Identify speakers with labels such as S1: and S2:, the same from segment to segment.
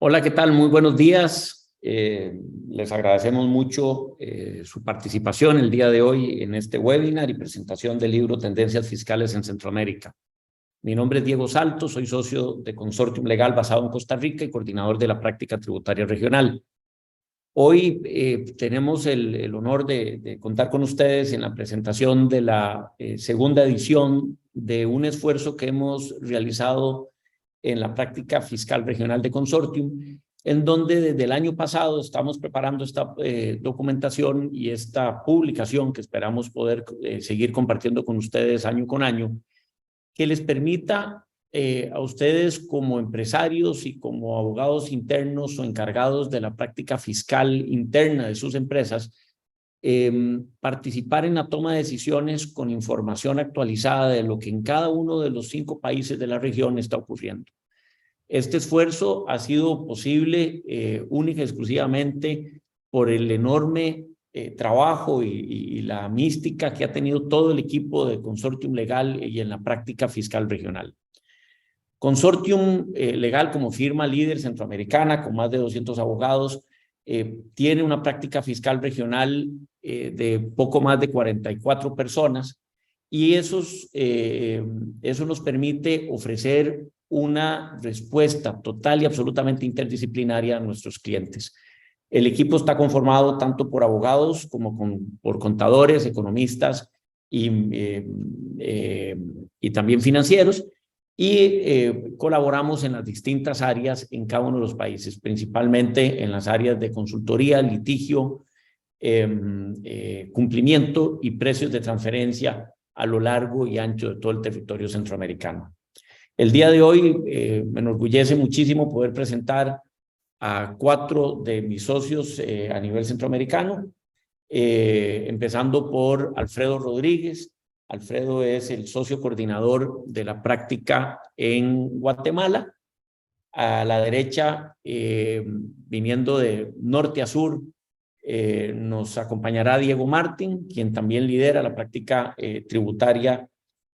S1: Hola, ¿qué tal? Muy buenos días. Les agradecemos mucho su participación el día de hoy en este webinar y presentación del libro Tendencias Fiscales en Centroamérica. Mi nombre es Diego Salto, soy socio de Consortium Legal basado en Costa Rica y coordinador de la práctica tributaria regional. Hoy tenemos el honor de contar con ustedes en la presentación de la segunda edición de un esfuerzo que hemos realizado en la práctica fiscal regional de Consortium, en donde desde el año pasado estamos preparando esta documentación y esta publicación que esperamos poder seguir compartiendo con ustedes año con año, que les permita a ustedes como empresarios y como abogados internos o encargados de la práctica fiscal interna de sus empresas, participar en la toma de decisiones con información actualizada de lo que en cada uno de los 5 países de la región está ocurriendo. Este esfuerzo ha sido posible única y exclusivamente por el enorme trabajo y la mística que ha tenido todo el equipo de Consortium Legal y en la práctica fiscal regional. Consortium Legal, como firma líder centroamericana con más de 200 abogados, tiene una práctica fiscal regional de poco más de 44 personas y eso nos permite ofrecer una respuesta total y absolutamente interdisciplinaria a nuestros clientes. El equipo está conformado tanto por abogados como por contadores, economistas y también financieros, y colaboramos en las distintas áreas en cada uno de los países, principalmente en las áreas de consultoría, litigio, cumplimiento y precios de transferencia a lo largo y ancho de todo el territorio centroamericano. El día de hoy me enorgullece muchísimo poder presentar a 4 de mis socios a nivel centroamericano, empezando por Alfredo Rodríguez. Alfredo es el socio coordinador de la práctica en Guatemala. A la derecha, viniendo de norte a sur, nos acompañará Diego Martín, quien también lidera la práctica tributaria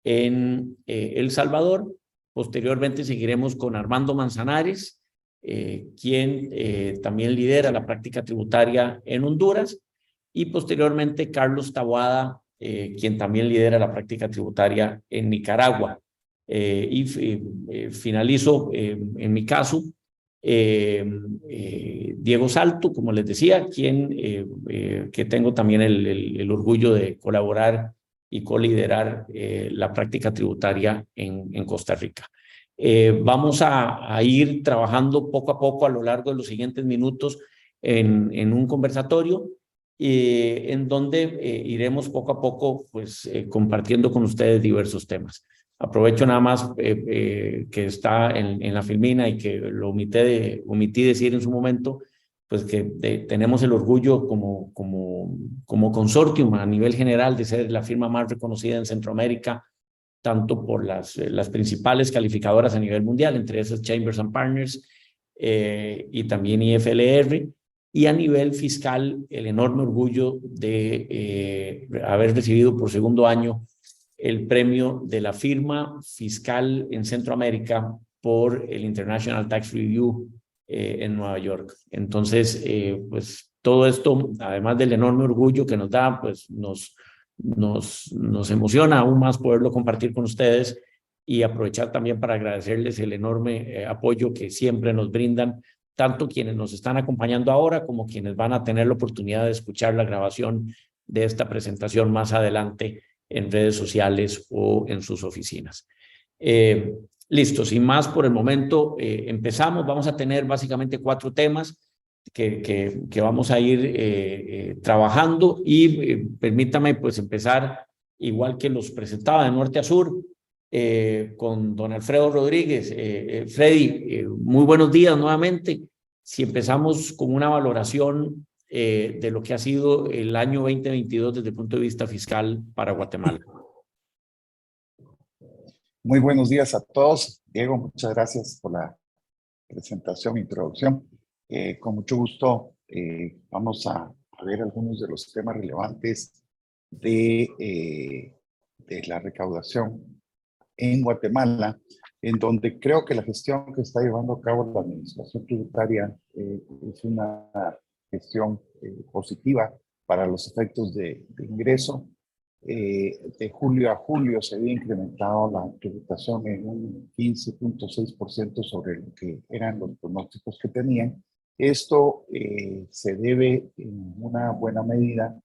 S1: en El Salvador. Posteriormente seguiremos con Armando Manzanares, quien también lidera la práctica tributaria en Honduras, y posteriormente Carlos Taboada, quien también lidera la práctica tributaria en Nicaragua. Finalizo en mi caso, Diego Salto, como les decía, que tengo también el orgullo de colaborar y coliderar la práctica tributaria en Costa Rica. Vamos a ir trabajando poco a poco a lo largo de los siguientes minutos en un conversatorio en donde iremos poco a poco pues, compartiendo con ustedes diversos temas. Aprovecho nada más que está en la filmina y que lo omití decir en su momento, pues que tenemos el orgullo como consortium a nivel general de ser la firma más reconocida en Centroamérica, tanto por las principales calificadoras a nivel mundial, entre esas Chambers and Partners y también IFLR, y a nivel fiscal el enorme orgullo de haber recibido por segundo año el premio de la firma fiscal en Centroamérica por el International Tax Review en Nueva York. Entonces, pues todo esto, además del enorme orgullo que nos da, pues nos emociona aún más poderlo compartir con ustedes y aprovechar también para agradecerles el enorme apoyo que siempre nos brindan, tanto quienes nos están acompañando ahora como quienes van a tener la oportunidad de escuchar la grabación de esta presentación más adelante en redes sociales o en sus oficinas. Listo, sin más por el momento, empezamos. Vamos a tener básicamente 4 temas que vamos a ir trabajando y permítame pues empezar igual que los presentaba de norte a sur con don Alfredo Rodríguez. Freddy, muy buenos días nuevamente. Si empezamos con una valoración de lo que ha sido el año 2022 desde el punto de vista fiscal para Guatemala.
S2: Muy buenos días a todos. Diego, muchas gracias por la presentación e introducción. Con mucho gusto vamos a ver algunos de los temas relevantes de la recaudación en Guatemala en donde creo que la gestión que está llevando a cabo la administración tributaria es una gestión positiva para los efectos de ingreso. De julio a julio se había incrementado la tributación en un 15.6% sobre lo que eran los pronósticos que tenían. Esto se debe en una buena medida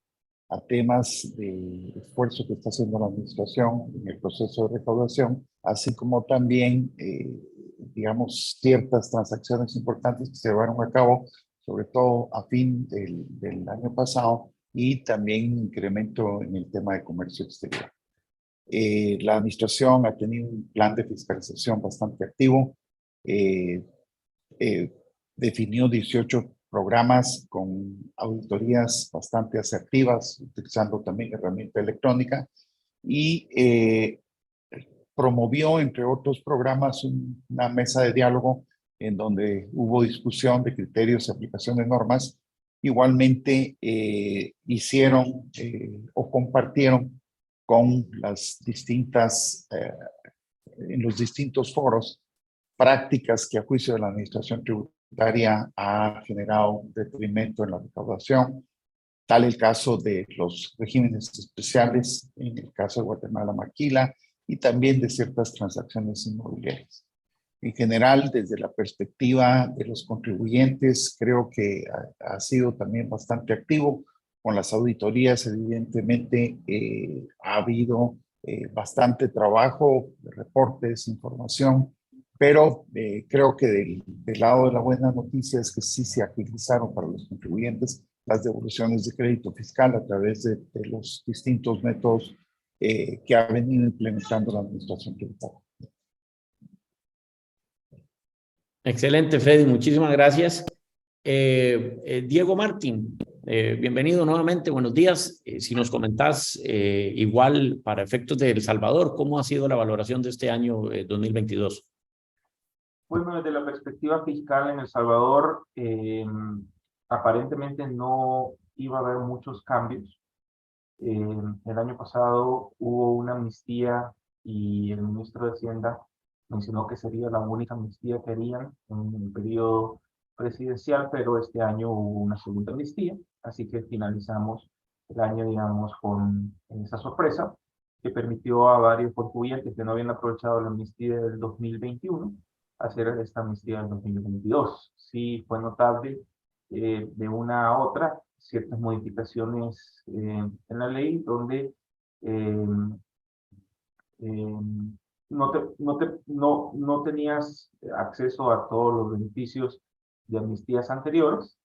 S2: a temas de esfuerzo que está haciendo la administración en el proceso de recaudación, así como también, digamos, ciertas transacciones importantes que se llevaron a cabo, sobre todo a fin del año pasado, y también incremento en el tema de comercio exterior. La administración ha tenido un plan de fiscalización bastante activo, definió 18 programas con auditorías bastante asertivas, utilizando también herramienta electrónica, y promovió, entre otros programas, una mesa de diálogo en donde hubo discusión de criterios y aplicación de normas. Igualmente hicieron o compartieron con las distintas, en los distintos foros, prácticas que a juicio de la administración tributaria ha generado un detrimento en la recaudación, tal el caso de los regímenes especiales, en el caso de Guatemala Maquila, y también de ciertas transacciones inmobiliarias. En general, desde la perspectiva de los contribuyentes, creo que ha sido también bastante activo. Con las auditorías, evidentemente, ha habido bastante trabajo, reportes, información, pero creo que del lado de la buena noticia es que sí se agilizaron para los contribuyentes las devoluciones de crédito fiscal a través de los distintos métodos que ha venido implementando la administración tributaria.
S1: Excelente, Freddy, muchísimas gracias. Diego Martín, bienvenido nuevamente, buenos días. Si nos comentás, igual para efectos de El Salvador, ¿cómo ha sido la valoración de este año 2022?
S3: Bueno, desde la perspectiva fiscal en El Salvador, aparentemente no iba a haber muchos cambios. El año pasado hubo una amnistía y el ministro de Hacienda mencionó que sería la única amnistía que harían en el periodo presidencial, pero este año hubo una segunda amnistía, así que finalizamos el año, digamos, con esa sorpresa que permitió a varios contribuyentes que no habían aprovechado la amnistía del 2021 hacer esta amnistía del 2022. Sí fue notable de una a otra ciertas modificaciones en la ley donde no tenías acceso a todos los beneficios de amnistías anteriores,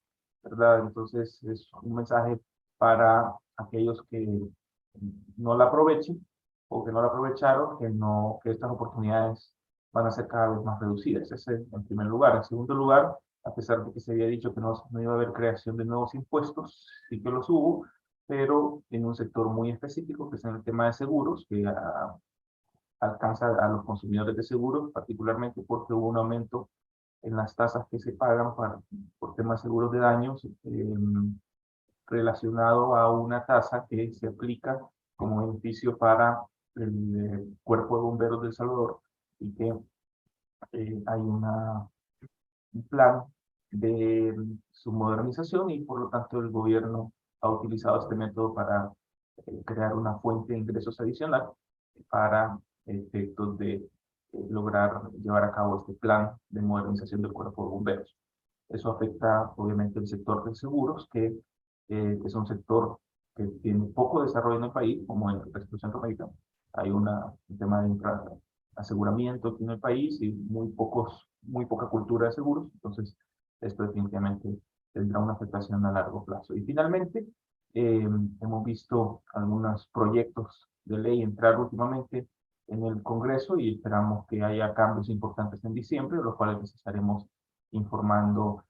S3: ¿verdad? Entonces es un mensaje para aquellos que no la aprovechen o que no la aprovecharon, que estas oportunidades van a ser cada vez más reducidas. Ese es en primer lugar. En segundo lugar, a pesar de que se había dicho que no iba a haber creación de nuevos impuestos, sí que los hubo, pero en un sector muy específico, que es en el tema de seguros, que alcanza a los consumidores de seguros, particularmente porque hubo un aumento en las tasas que se pagan por temas seguros de daños, relacionado a una tasa que se aplica como beneficio para el Cuerpo de Bomberos de El Salvador, y que hay un plan de su modernización, y por lo tanto el gobierno ha utilizado este método para crear una fuente de ingresos adicional para efectos de lograr llevar a cabo este plan de modernización del Cuerpo de Bomberos. Eso afecta obviamente el sector de seguros, que es un sector que tiene poco desarrollo en el país, como en el resto de Centroamérica. Hay un tema de aseguramiento aquí en el país y muy poca cultura de seguros. Entonces, esto definitivamente tendrá una afectación a largo plazo. Y finalmente, hemos visto algunos proyectos de ley entrar últimamente en el Congreso y esperamos que haya cambios importantes en diciembre, los cuales les estaremos informando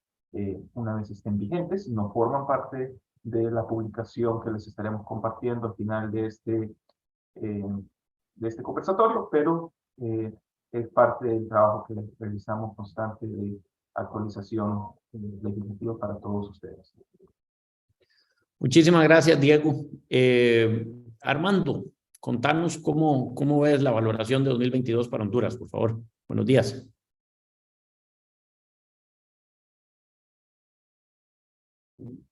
S3: una vez estén vigentes. No forman parte de la publicación que les estaremos compartiendo al final de este conversatorio, pero es parte del trabajo que realizamos constante de actualización legislativa para todos ustedes.
S1: Muchísimas gracias, Diego. Armando, contanos cómo ves la valoración de 2022 para Honduras, por favor. Buenos días.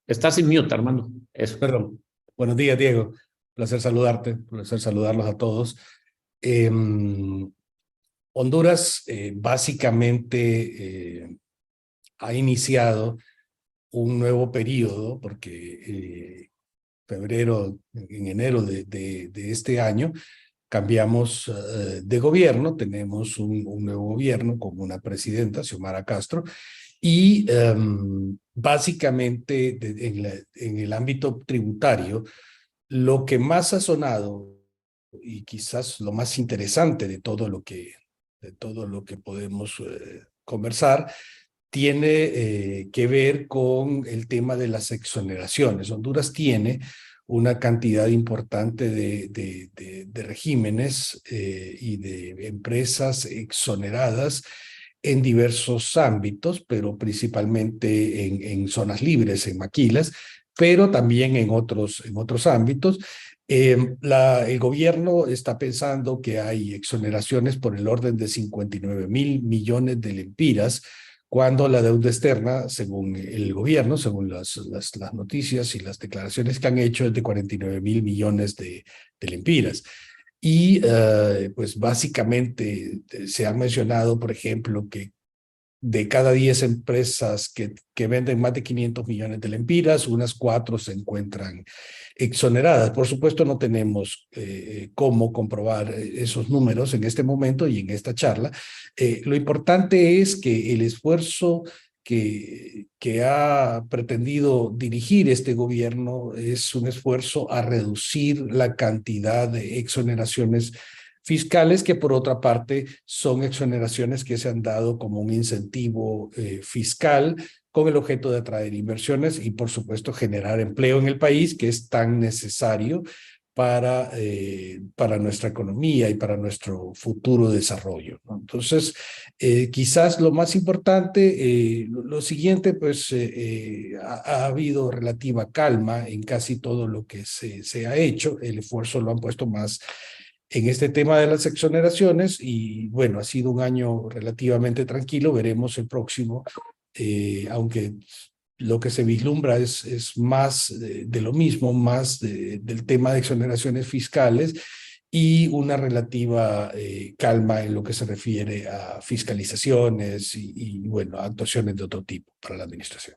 S1: Estás en mute, Armando. Eso.
S4: Perdón. Buenos días, Diego. Placer saludarte, placer saludarlos a todos. Honduras básicamente ha iniciado un nuevo periodo porque en enero de este año cambiamos de gobierno, tenemos un nuevo gobierno con una presidenta, Xiomara Castro, y básicamente en el ámbito tributario, lo que más ha sonado y quizás lo más interesante de todo lo que podemos conversar, tiene que ver con el tema de las exoneraciones. Honduras tiene una cantidad importante de regímenes y de empresas exoneradas en diversos ámbitos, pero principalmente en zonas libres, en maquilas, pero también en otros ámbitos. El gobierno está pensando que hay exoneraciones por el orden de 59.000 millones de lempiras, cuando la deuda externa, según el gobierno, según las noticias y las declaraciones que han hecho, es de 49.000 millones de lempiras. Y pues básicamente se ha mencionado, por ejemplo, que de cada 10 empresas que venden más de 500 millones de lempiras, unas 4 se encuentran exoneradas. Por supuesto, no tenemos cómo comprobar esos números en este momento y en esta charla. Lo importante es que el esfuerzo que ha pretendido dirigir este gobierno es un esfuerzo a reducir la cantidad de exoneraciones fiscales, que por otra parte son exoneraciones que se han dado como un incentivo fiscal con el objeto de atraer inversiones y por supuesto generar empleo en el país, que es tan necesario para nuestra economía y para nuestro futuro desarrollo, ¿no? Entonces, quizás lo más importante, lo siguiente, pues ha habido relativa calma en casi todo lo que se ha hecho. El esfuerzo lo han puesto más en este tema de las exoneraciones y bueno, ha sido un año relativamente tranquilo. Veremos el próximo, aunque lo que se vislumbra es más de lo mismo, más del tema de exoneraciones fiscales y una relativa calma en lo que se refiere a fiscalizaciones y bueno, actuaciones de otro tipo para la administración.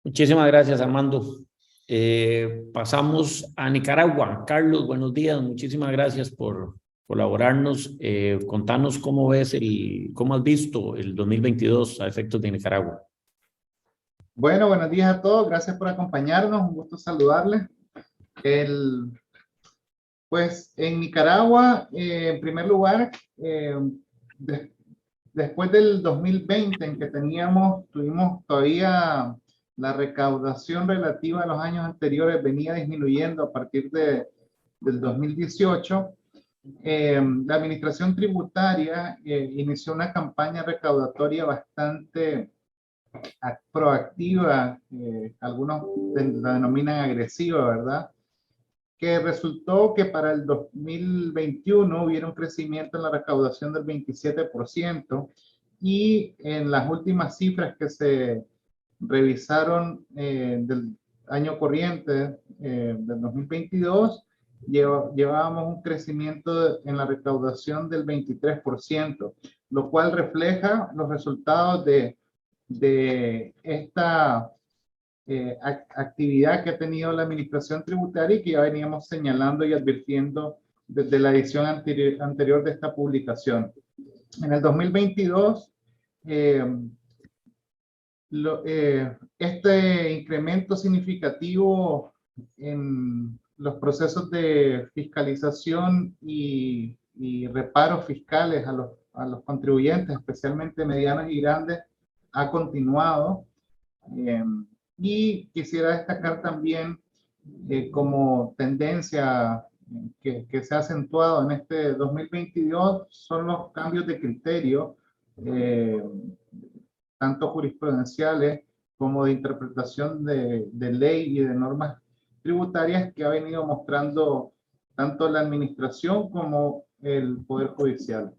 S1: Muchísimas gracias, Armando. Pasamos a Nicaragua. Carlos, buenos días. Muchísimas gracias por colaborarnos. Contanos cómo has visto el 2022 a efectos de Nicaragua.
S5: Bueno, buenos días a todos. Gracias por acompañarnos. Un gusto saludarles. Pues en Nicaragua, en primer lugar, después del 2020, en que tuvimos todavía la recaudación relativa a los años anteriores, venía disminuyendo a partir del 2018. La administración tributaria inició una campaña recaudatoria bastante proactiva, algunos la denominan agresiva, ¿verdad? Que resultó que para el 2021 hubiera un crecimiento en la recaudación del 27%, y en las últimas cifras que se revisaron del año corriente del 2022, llevábamos un crecimiento en la recaudación del 23%, lo cual refleja los resultados de esta actividad que ha tenido la administración tributaria y que ya veníamos señalando y advirtiendo desde la edición anterior de esta publicación. En el 2022, este incremento significativo en los procesos de fiscalización y reparos fiscales a los contribuyentes, especialmente medianos y grandes, ha continuado. Y quisiera destacar también como tendencia que se ha acentuado en este 2022 son los cambios de criterio, tanto jurisprudenciales como de interpretación de ley y de normas tributarias, que ha venido mostrando tanto la administración como el Poder Judicial.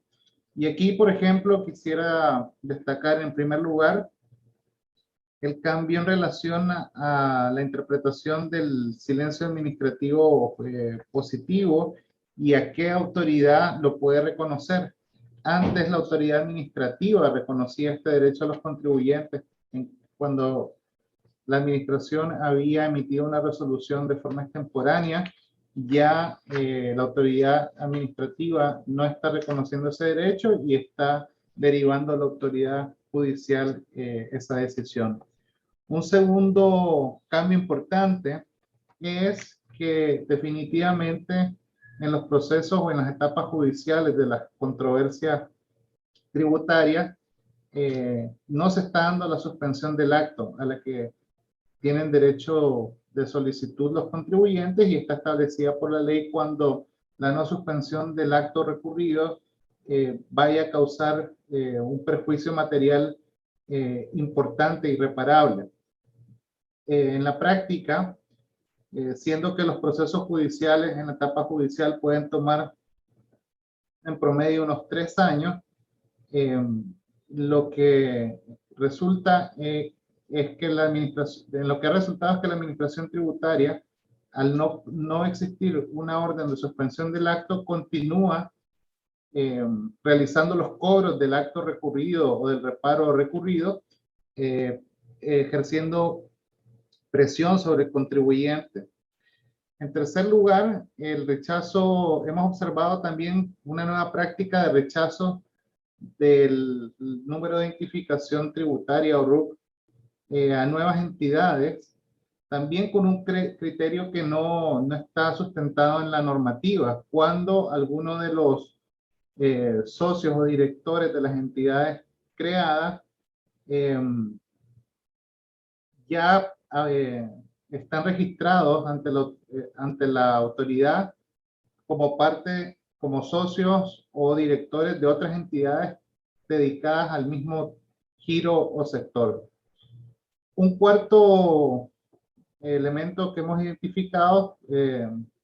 S5: Y aquí, por ejemplo, quisiera destacar en primer lugar el cambio en relación a la interpretación del silencio administrativo positivo y a qué autoridad lo puede reconocer. Antes la autoridad administrativa reconocía este derecho a los contribuyentes cuando la administración había emitido una resolución de forma extemporánea. Ya la autoridad administrativa no está reconociendo ese derecho y está derivando a la autoridad judicial esa decisión. Un segundo cambio importante es que definitivamente en los procesos o en las etapas judiciales de las controversias tributarias no se está dando la suspensión del acto a la que tienen derecho de solicitud los contribuyentes y está establecida por la ley cuando la no suspensión del acto recurrido vaya a causar un perjuicio material importante e irreparable. En la práctica, siendo que los procesos judiciales en la etapa judicial pueden tomar en promedio unos 3 años, lo que resulta es que la administración, lo que ha resultado es que la administración tributaria, al no existir una orden de suspensión del acto, continúa realizando los cobros del acto recurrido o del reparo recurrido, ejerciendo presión sobre el contribuyente. En tercer lugar, el rechazo, hemos observado también una nueva práctica de rechazo del número de identificación tributaria o RUC a nuevas entidades, también con un criterio que no está sustentado en la normativa. Cuando alguno de los socios o directores de las entidades creadas ya están registrados ante la autoridad como socios o directores de otras entidades dedicadas al mismo giro o sector. Un cuarto elemento que hemos identificado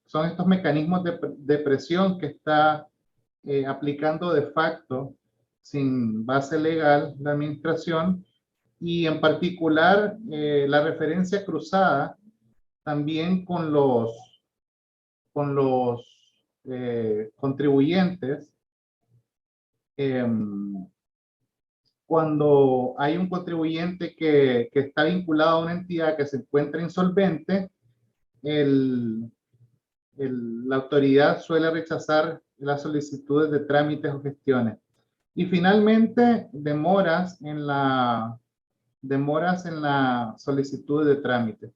S5: son estos mecanismos de presión que está aplicando de facto, sin base legal, la administración, y en particular la referencia cruzada también con los contribuyentes. Cuando hay un contribuyente que está vinculado a una entidad que se encuentra insolvente, la autoridad suele rechazar las solicitudes de trámites o gestiones. Y finalmente, demoras en la solicitud de trámite.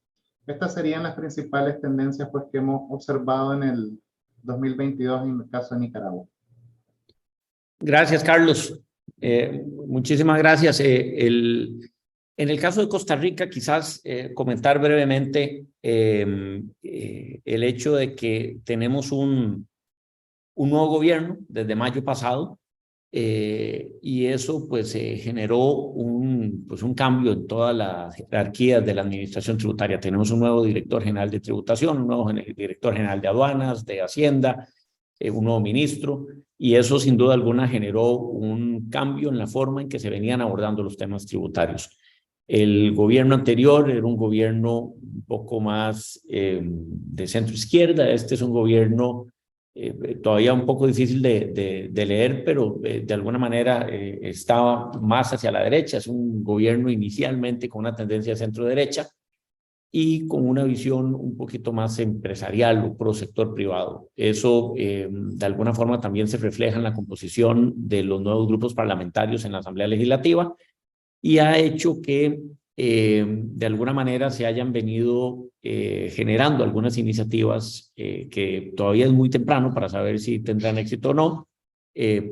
S5: Estas serían las principales tendencias pues, que hemos observado en el 2022 en el caso de Nicaragua.
S1: Gracias, Carlos. Muchísimas gracias. En el caso de Costa Rica, quizás comentar brevemente el hecho de que tenemos un nuevo gobierno desde mayo pasado, y eso pues generó un cambio en todas las jerarquías de la administración tributaria. Tenemos un nuevo director general de tributación, un nuevo director general de aduanas, de Hacienda, un nuevo ministro, y eso sin duda alguna generó un cambio en la forma en que se venían abordando los temas tributarios. El gobierno anterior era un gobierno un poco más de centro izquierda. Este es un gobierno todavía un poco difícil de leer, pero de alguna manera estaba más hacia la derecha. Es un gobierno inicialmente con una tendencia de centro derecha y con una visión un poquito más empresarial o pro sector privado. Eso de alguna forma también se refleja en la composición de los nuevos grupos parlamentarios en la Asamblea Legislativa y ha hecho que de alguna manera se hayan venido generando algunas iniciativas que todavía es muy temprano para saber si tendrán éxito o no,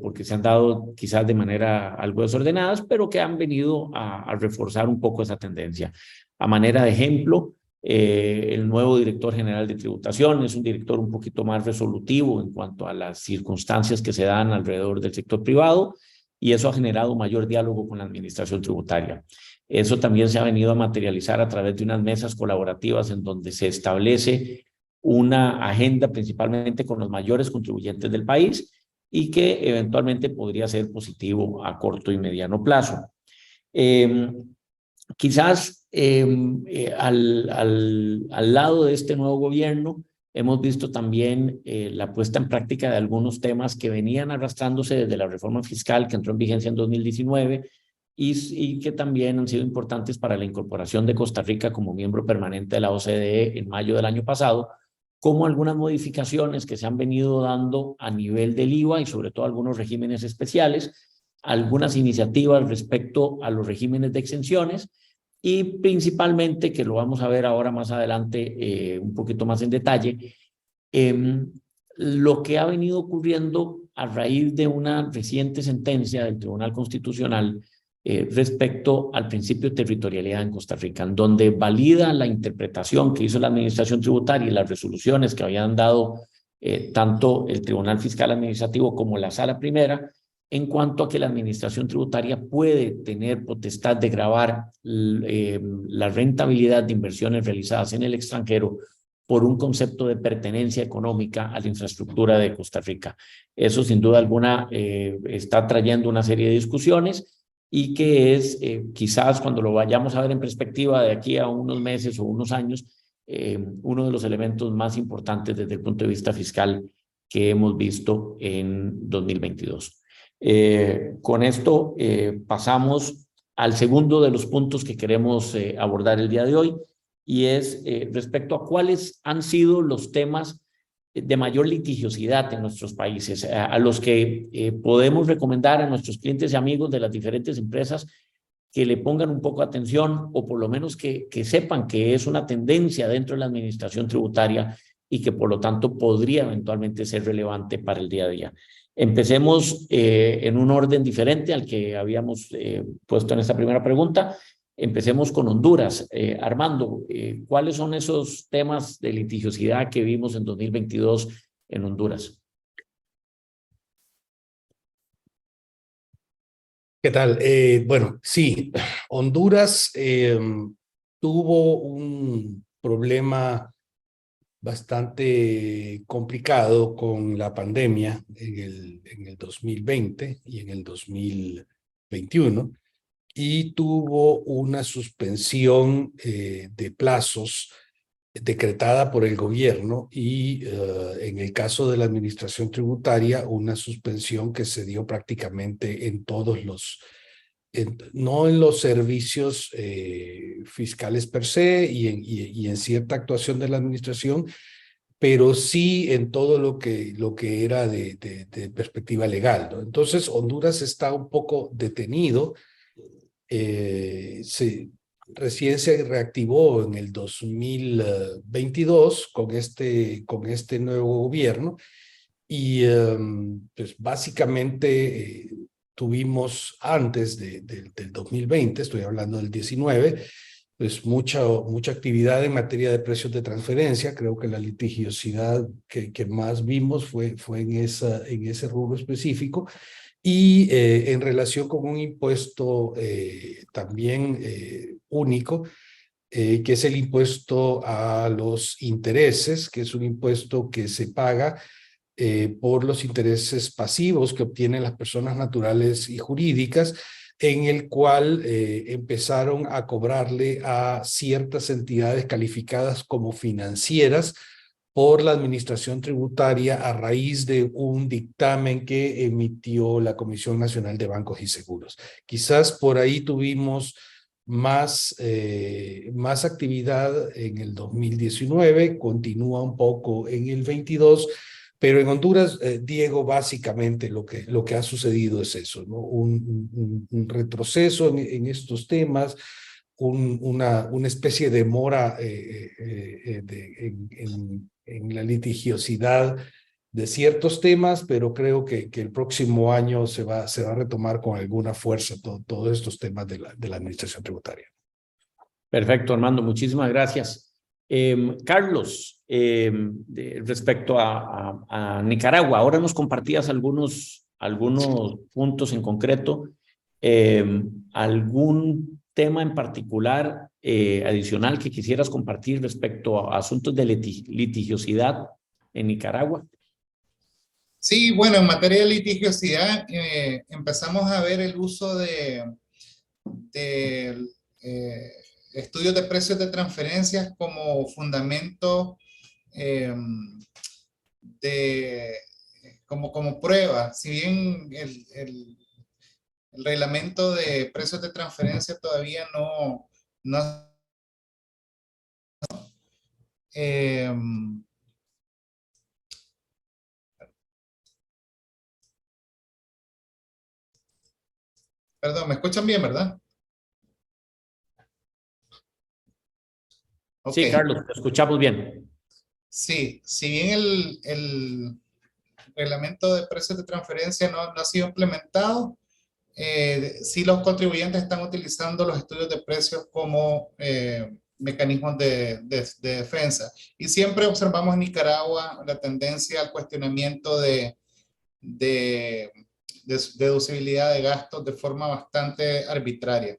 S1: porque se han dado quizás de manera algo desordenadas, pero que han venido a reforzar un poco esa tendencia. A manera de ejemplo, el nuevo director general de tributación es un director un poquito más resolutivo en cuanto a las circunstancias que se dan alrededor del sector privado, y eso ha generado mayor diálogo con la administración tributaria. Eso también se ha venido a materializar a través de unas mesas colaborativas en donde se establece una agenda principalmente con los mayores contribuyentes del país y que eventualmente podría ser positivo a corto y mediano plazo. Quizás al lado de este nuevo gobierno hemos visto también la puesta en práctica de algunos temas que venían arrastrándose desde la reforma fiscal que entró en vigencia en 2019 y que también han sido importantes para la incorporación de Costa Rica como miembro permanente de la OCDE en mayo del año pasado, como algunas modificaciones que se han venido dando a nivel del IVA y sobre todo algunos regímenes especiales, algunas iniciativas respecto a los regímenes de exenciones y principalmente, que lo vamos a ver ahora más adelante un poquito más en detalle, lo que ha venido ocurriendo a raíz de una reciente sentencia del Tribunal Constitucional respecto al principio de territorialidad en Costa Rica, en donde valida la interpretación que hizo la Administración Tributaria y las resoluciones que habían dado tanto el Tribunal Fiscal Administrativo como la Sala Primera, en cuanto a que la Administración Tributaria puede tener potestad de gravar la rentabilidad de inversiones realizadas en el extranjero por un concepto de pertenencia económica a la infraestructura de Costa Rica. Eso sin duda alguna está trayendo una serie de discusiones y que es quizás cuando lo vayamos a ver en perspectiva de aquí a unos meses o unos años, uno de los elementos más importantes desde el punto de vista fiscal que hemos visto en 2022. Con esto pasamos al segundo de los puntos que queremos abordar el día de hoy y es respecto a cuáles han sido los temas de mayor litigiosidad en nuestros países, a los que podemos recomendar a nuestros clientes y amigos de las diferentes empresas que le pongan un poco de atención o por lo menos que sepan que es una tendencia dentro de la administración tributaria y que por lo tanto podría eventualmente ser relevante para el día a día. Empecemos en un orden diferente al que habíamos puesto en esta primera pregunta. Empecemos con Honduras. Armando, ¿cuáles son esos temas de litigiosidad que vimos en 2022 en Honduras?
S4: ¿Qué tal? Bueno, sí, Honduras tuvo un problema bastante complicado con la pandemia en el 2020 y en el 2021 y tuvo una suspensión de plazos decretada por el gobierno y en el caso de la administración tributaria una suspensión que se dio prácticamente en todos los no en los servicios fiscales per se y en cierta actuación de la administración, pero sí en todo lo que era de perspectiva legal, ¿no? Entonces, Honduras está un poco detenido. Recién se reactivó en el 2022 con este nuevo gobierno y pues básicamente tuvimos antes del 2020, estoy hablando del 19, pues mucha actividad en materia de precios de transferencia. Creo que la litigiosidad que más vimos fue en ese rubro específico y en relación con un impuesto también único, que es el impuesto a los intereses, que es un impuesto que se paga por los intereses pasivos que obtienen las personas naturales y jurídicas, en el cual empezaron a cobrarle a ciertas entidades calificadas como financieras por la administración tributaria a raíz de un dictamen que emitió la Comisión Nacional de Bancos y Seguros. Quizás por ahí tuvimos más actividad en el 2019, continúa un poco en el 22, pero en Honduras, Diego, básicamente lo que ha sucedido es eso, ¿no? Un retroceso en estos temas, una especie de mora en la litigiosidad de ciertos temas, pero creo que el próximo año se va a retomar con alguna fuerza todos estos temas de la administración tributaria.
S1: Perfecto, Armando, muchísimas gracias. Carlos, respecto a Nicaragua, ahora nos compartías algunos puntos en concreto. ¿Algún tema en particular adicional que quisieras compartir respecto a asuntos de litigiosidad en Nicaragua?
S5: Sí, bueno, en materia de litigiosidad, empezamos a ver el uso de eh, estudios de precios de transferencias como fundamento eh, de, como prueba. Si bien el reglamento de precios de transferencia todavía no eh, perdón, ¿me escuchan bien, verdad? Ok.
S1: Sí, Carlos, te escuchamos bien.
S5: Sí, si bien el reglamento de precios de transferencia no ha sido implementado, sí los contribuyentes están utilizando los estudios de precios como mecanismos de defensa. Y siempre observamos en Nicaragua la tendencia al cuestionamiento de deducibilidad de gastos de forma bastante arbitraria.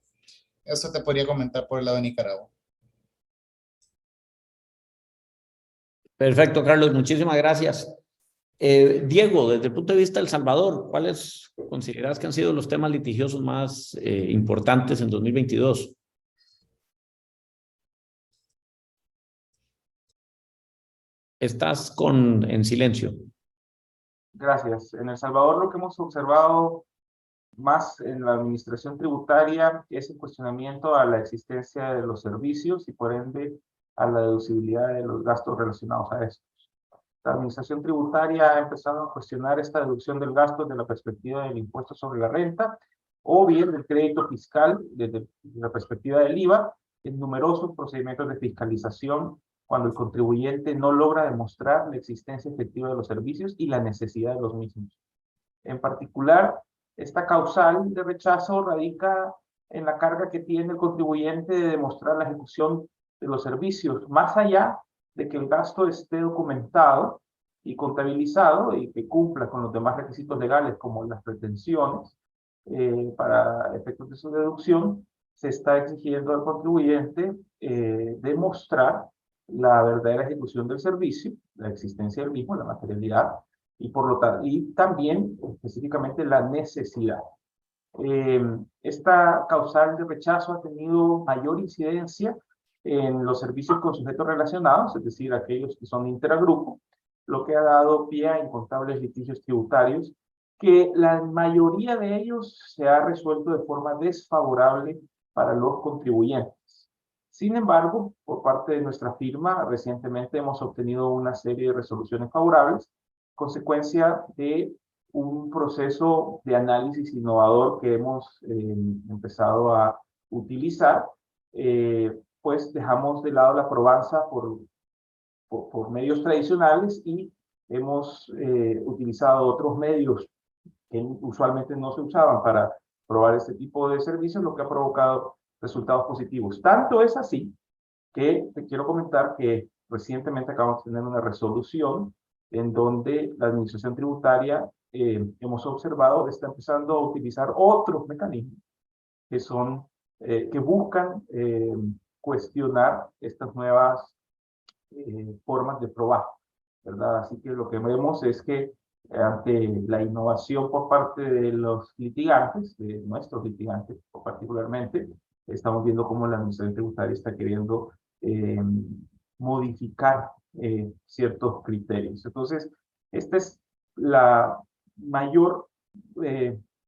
S5: Eso te podría comentar por el lado de Nicaragua.
S1: Perfecto, Carlos, muchísimas gracias. Diego, desde el punto de vista de El Salvador, ¿cuáles consideras que han sido los temas litigiosos más importantes en 2022? Estás en silencio.
S3: Gracias. En El Salvador lo que hemos observado más en la administración tributaria es el cuestionamiento a la existencia de los servicios y por ende a la deducibilidad de los gastos relacionados a estos. La administración tributaria ha empezado a cuestionar esta deducción del gasto desde la perspectiva del impuesto sobre la renta o bien del crédito fiscal desde la perspectiva del IVA en numerosos procedimientos de fiscalización cuando el contribuyente no logra demostrar la existencia efectiva de los servicios y la necesidad de los mismos. En particular, esta causal de rechazo radica en la carga que tiene el contribuyente de demostrar la ejecución de los servicios, más allá de que el gasto esté documentado y contabilizado y que cumpla con los demás requisitos legales como las pretensiones para efectos de su deducción, se está exigiendo al contribuyente demostrar la verdadera ejecución del servicio, la existencia del mismo, la materialidad, y por lo tanto, y también específicamente la necesidad. Esta causal de rechazo ha tenido mayor incidencia en los servicios con sujetos relacionados, es decir, aquellos que son interagrupo, lo que ha dado pie a incontables litigios tributarios, que la mayoría de ellos se ha resuelto de forma desfavorable para los contribuyentes. Sin embargo, por parte de nuestra firma, recientemente hemos obtenido una serie de resoluciones favorables, consecuencia de un proceso de análisis innovador que hemos empezado a utilizar, pues dejamos de lado la probanza por medios tradicionales y hemos utilizado otros medios que usualmente no se usaban para probar este tipo de servicios, lo que ha provocado resultados positivos. Tanto es así que te quiero comentar que recientemente acabamos de tener una resolución en donde la administración tributaria hemos observado está empezando a utilizar otros mecanismos que son que buscan cuestionar estas nuevas formas de probar, ¿verdad? Así que lo que vemos es que ante la innovación por parte de los litigantes, de nuestros litigantes particularmente, estamos viendo cómo la administración tributaria está queriendo modificar ciertos criterios. Entonces, esta es la mayor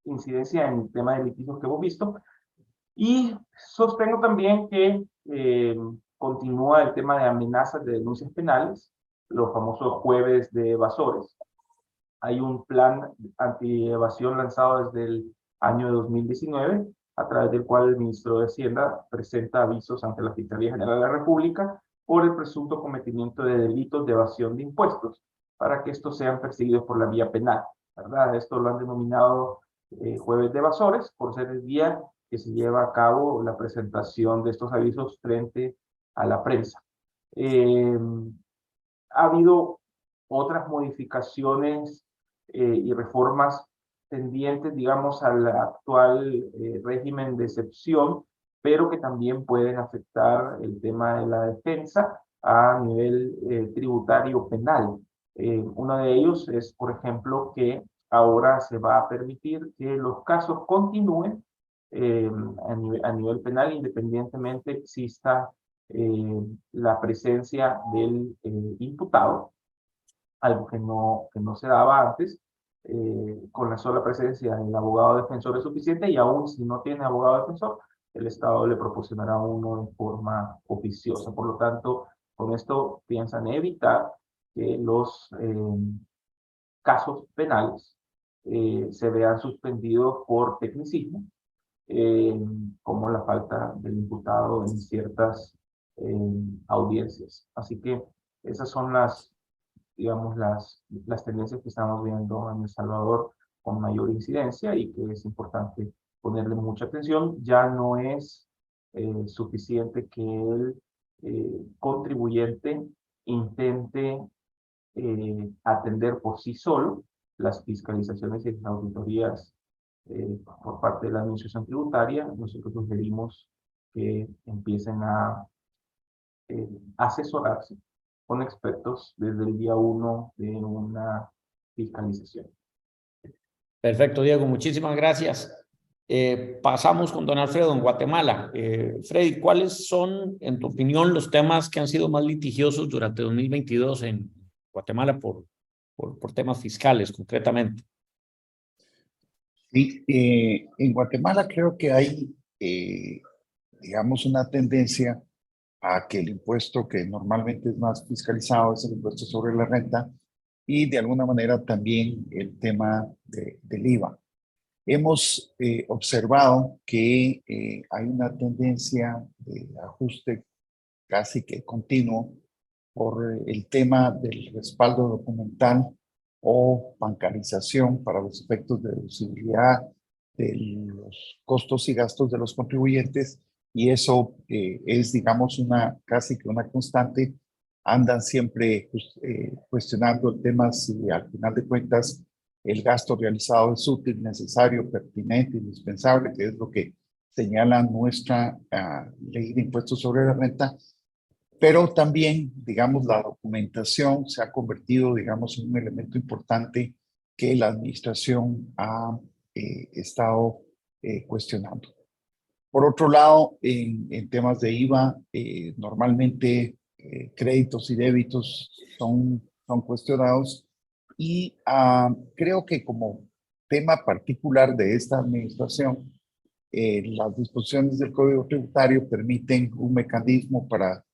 S3: incidencia en el tema de litigios que hemos visto. Y sostengo también que continúa el tema de amenazas de denuncias penales, los famosos jueves de evasores. Hay un plan anti-evasión lanzado desde el año 2019, a través del cual el ministro de Hacienda presenta avisos ante la Fiscalía General de la República por el presunto cometimiento de delitos de evasión de impuestos, para que estos sean perseguidos por la vía penal, ¿verdad? Esto lo han denominado jueves de evasores, por ser el día que se lleva a cabo la presentación de estos avisos frente a la prensa. Ha habido otras modificaciones y reformas tendientes, digamos, al actual régimen de excepción, pero que también pueden afectar el tema de la defensa a nivel tributario penal. Uno de ellos es, por ejemplo, que ahora se va a permitir que los casos continúen a nivel penal, independientemente exista la presencia del imputado, algo que no se daba antes. Con la sola presencia del abogado defensor es suficiente, y aún si no tiene abogado defensor, el Estado le proporcionará uno de forma oficiosa. Por lo tanto, con esto piensan evitar que los casos penales se vean suspendidos por tecnicismo, como la falta del imputado en ciertas audiencias. Así que esas son digamos, las tendencias que estamos viendo en El Salvador con mayor incidencia, y que es importante ponerle mucha atención. Ya no es suficiente que el contribuyente intente atender por sí solo las fiscalizaciones y las auditorías por parte de la Administración Tributaria. Nosotros sugerimos que empiecen a asesorarse con expertos desde el día 1 de una fiscalización.
S1: Perfecto, Diego, muchísimas gracias. Pasamos con don Alfredo en Guatemala. Freddy, ¿cuáles son, en tu opinión, los temas que han sido más litigiosos durante 2022 en Guatemala por temas fiscales, concretamente?
S2: Sí, en Guatemala creo que hay, digamos, una tendencia a que el impuesto que normalmente es más fiscalizado es el impuesto sobre la renta, y de alguna manera también el tema del IVA. Hemos observado que hay una tendencia de ajuste casi que continuo por el tema del respaldo documental o bancarización para los efectos de deducibilidad de los costos y gastos de los contribuyentes, y eso es, digamos, casi que una constante. Andan siempre cuestionando el tema si al final de cuentas el gasto realizado es útil, necesario, pertinente, indispensable, que es lo que señala nuestra ley de impuestos sobre la renta. Pero también, digamos, la documentación se ha convertido, digamos, en un elemento importante que la administración ha estado cuestionando. Por otro lado, en temas de IVA, normalmente créditos y débitos son cuestionados, y creo que como tema particular de esta administración, las disposiciones del Código Tributario permiten un mecanismo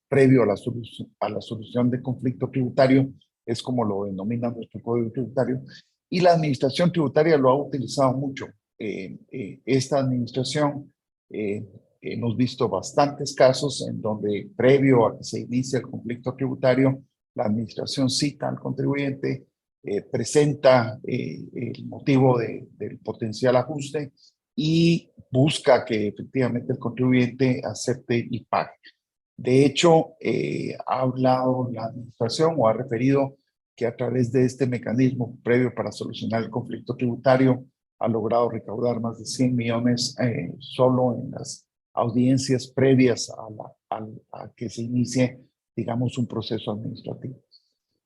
S2: previo a la solución de conflicto tributario, es como lo denomina nuestro Código Tributario, y la administración tributaria lo ha utilizado mucho. Esta administración, hemos visto bastantes casos en donde previo a que se inicie el conflicto tributario, la administración cita al contribuyente, presenta el motivo del potencial ajuste y busca que efectivamente el contribuyente acepte y pague. De hecho, ha hablado la administración o ha referido que a través de este mecanismo previo para solucionar el conflicto tributario ha logrado recaudar más de 100 millones solo en las audiencias previas a que se inicie, digamos, un proceso administrativo.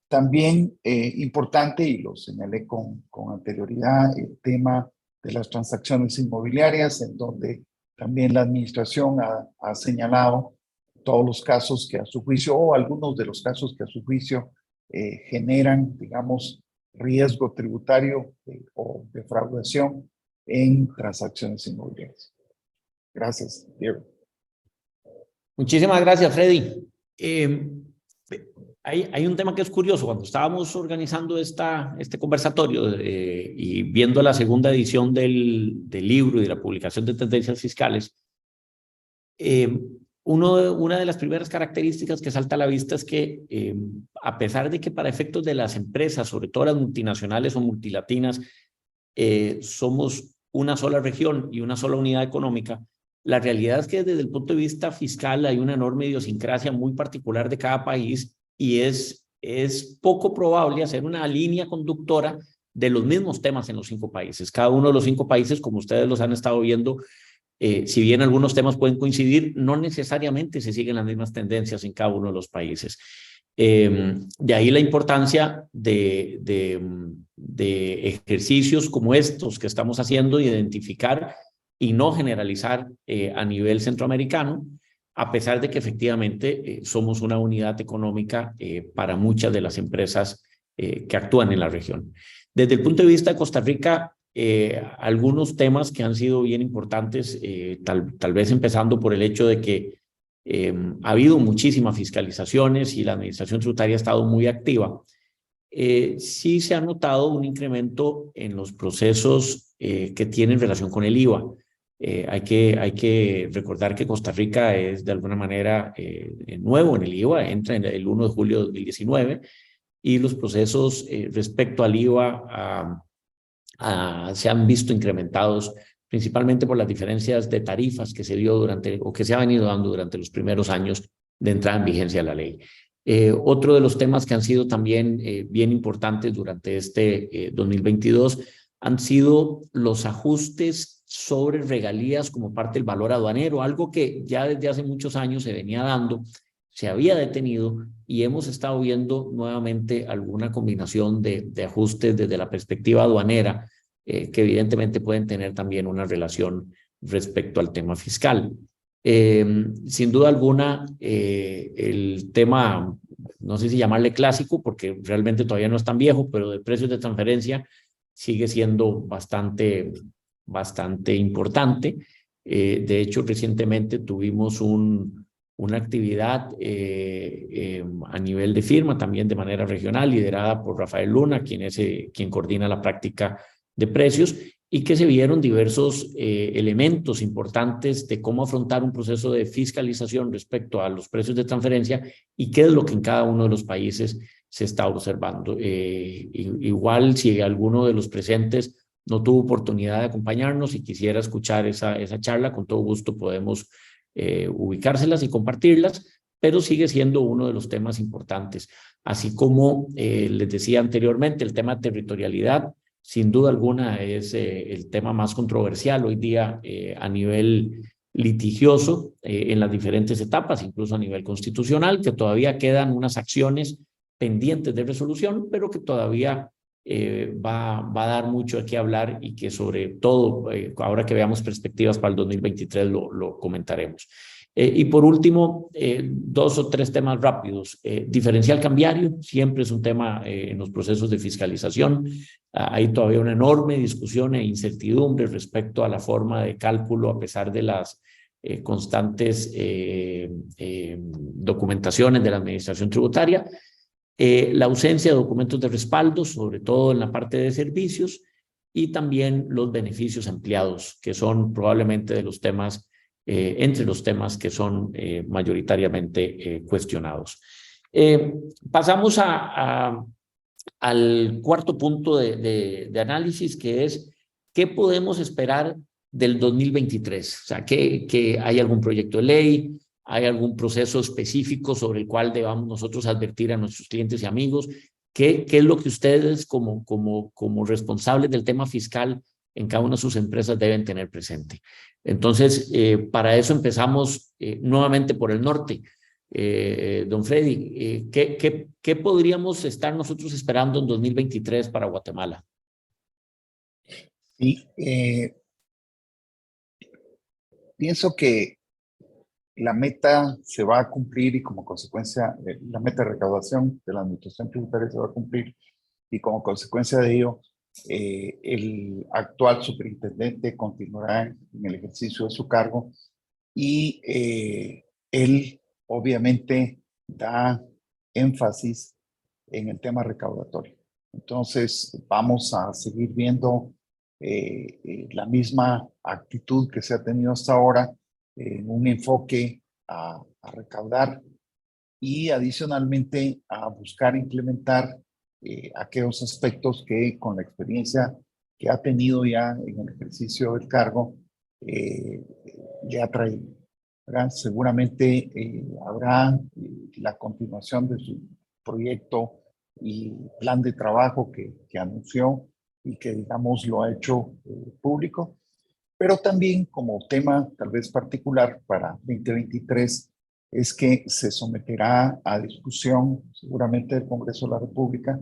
S2: También importante, y lo señalé con anterioridad, el tema de las transacciones inmobiliarias, en donde también la administración ha señalado todos los casos que a su juicio, o algunos de los casos que a su juicio generan, digamos, riesgo tributario o defraudación en transacciones inmobiliarias. Gracias, Diego.
S1: Muchísimas gracias, Freddy. Hay un tema que es curioso. Cuando estábamos organizando este conversatorio y viendo la segunda edición del libro y de la publicación de tendencias fiscales, una de las primeras características que salta a la vista es que a pesar de que para efectos de las empresas, sobre todo las multinacionales o multilatinas, somos una sola región y una sola unidad económica, la realidad es que desde el punto de vista fiscal hay una enorme idiosincrasia muy particular de cada país, y es poco probable hacer una línea conductora de los mismos temas en los 5 países. Cada uno de los 5 países, como ustedes los han estado viendo, si bien algunos temas pueden coincidir, no necesariamente se siguen las mismas tendencias en cada uno de los países. De ahí la importancia de ejercicios como estos que estamos haciendo, identificar y no generalizar a nivel centroamericano, a pesar de que efectivamente somos una unidad económica para muchas de las empresas que actúan en la región. Desde el punto de vista de Costa Rica, algunos temas que han sido bien importantes, tal vez empezando por el hecho de que ha habido muchísimas fiscalizaciones y la administración tributaria ha estado muy activa. Sí se ha notado un incremento en los procesos que tienen relación con el IVA. Hay que recordar que Costa Rica es de alguna manera nuevo en el IVA, entra en el 1 de julio de 2019 y los procesos respecto al IVA se han visto incrementados principalmente por las diferencias de tarifas que se dio durante o que se ha venido dando durante los primeros años de entrada en vigencia de la ley. Otro de los temas que han sido también bien importantes durante este 2022 han sido los ajustes sobre regalías como parte del valor aduanero, algo que ya desde hace muchos años se venía dando, se había detenido y hemos estado viendo nuevamente alguna combinación de ajustes desde la perspectiva aduanera que evidentemente pueden tener también una relación respecto al tema fiscal. Sin duda alguna, el tema, no sé si llamarle clásico, porque realmente todavía no es tan viejo, pero de precios de transferencia sigue siendo bastante importante. De hecho, recientemente tuvimos una actividad a nivel de firma, también de manera regional, liderada por Rafael Luna, quien coordina la práctica de precios, y que se vieron diversos elementos importantes de cómo afrontar un proceso de fiscalización respecto a los precios de transferencia y qué es lo que en cada uno de los países se está observando. Igual, si alguno de los presentes no tuvo oportunidad de acompañarnos y quisiera escuchar esa charla, con todo gusto podemos ubicárselas y compartirlas, pero sigue siendo uno de los temas importantes. Así como les decía anteriormente, el tema de territorialidad, sin duda alguna, es el tema más controversial hoy día a nivel litigioso en las diferentes etapas, incluso a nivel constitucional, que todavía quedan unas acciones pendientes de resolución, pero que todavía va a dar mucho de qué hablar y que sobre todo, ahora que veamos perspectivas para el 2023, lo comentaremos. Y por último, 2 o 3 temas rápidos. Diferencial cambiario, siempre es un tema en los procesos de fiscalización. Hay todavía una enorme discusión e incertidumbre respecto a la forma de cálculo, a pesar de las constantes documentaciones de la administración tributaria. La ausencia de documentos de respaldo, sobre todo en la parte de servicios, y también los beneficios empleados, que son probablemente de los temas, entre los temas que son mayoritariamente cuestionados. Pasamos al cuarto punto de análisis, que es ¿qué podemos esperar del 2023? O sea, ¿que hay algún proyecto de ley? ¿Hay algún proceso específico sobre el cual debamos nosotros advertir a nuestros clientes y amigos? ¿Qué es lo que ustedes como responsables del tema fiscal en cada una de sus empresas deben tener presente? Entonces, para eso empezamos nuevamente por el norte. Don Freddy, ¿qué podríamos estar nosotros esperando en 2023 para Guatemala?
S2: Sí, pienso que la meta se va a cumplir y como consecuencia, la meta de recaudación de la administración tributaria se va a cumplir y como consecuencia de ello, el actual superintendente continuará en el ejercicio de su cargo y él obviamente da énfasis en el tema recaudatorio. Entonces vamos a seguir viendo la misma actitud que se ha tenido hasta ahora, en un enfoque a recaudar y adicionalmente a buscar implementar aquellos aspectos que con la experiencia que ha tenido ya en el ejercicio del cargo le ha traído, ¿verdad? Seguramente habrá la continuación de su proyecto y plan de trabajo que anunció y que digamos lo ha hecho público. Pero también como tema tal vez particular para 2023, es que se someterá a discusión, seguramente del Congreso de la República,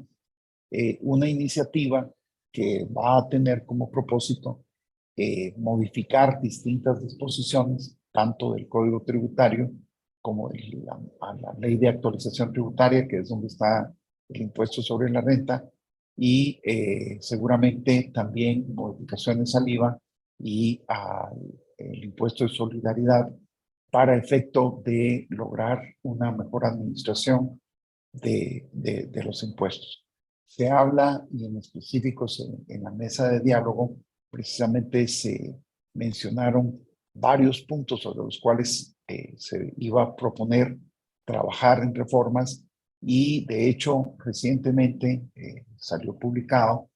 S2: una iniciativa que va a tener como propósito modificar distintas disposiciones, tanto del Código Tributario como de la Ley de Actualización Tributaria, que es donde está el impuesto sobre la renta, y seguramente también modificaciones al IVA y al impuesto de solidaridad para efecto de lograr una mejor administración de los impuestos. Se habla, y en específico en la mesa de diálogo, precisamente se mencionaron varios puntos sobre los cuales se iba a proponer trabajar en reformas, y de hecho recientemente salió publicado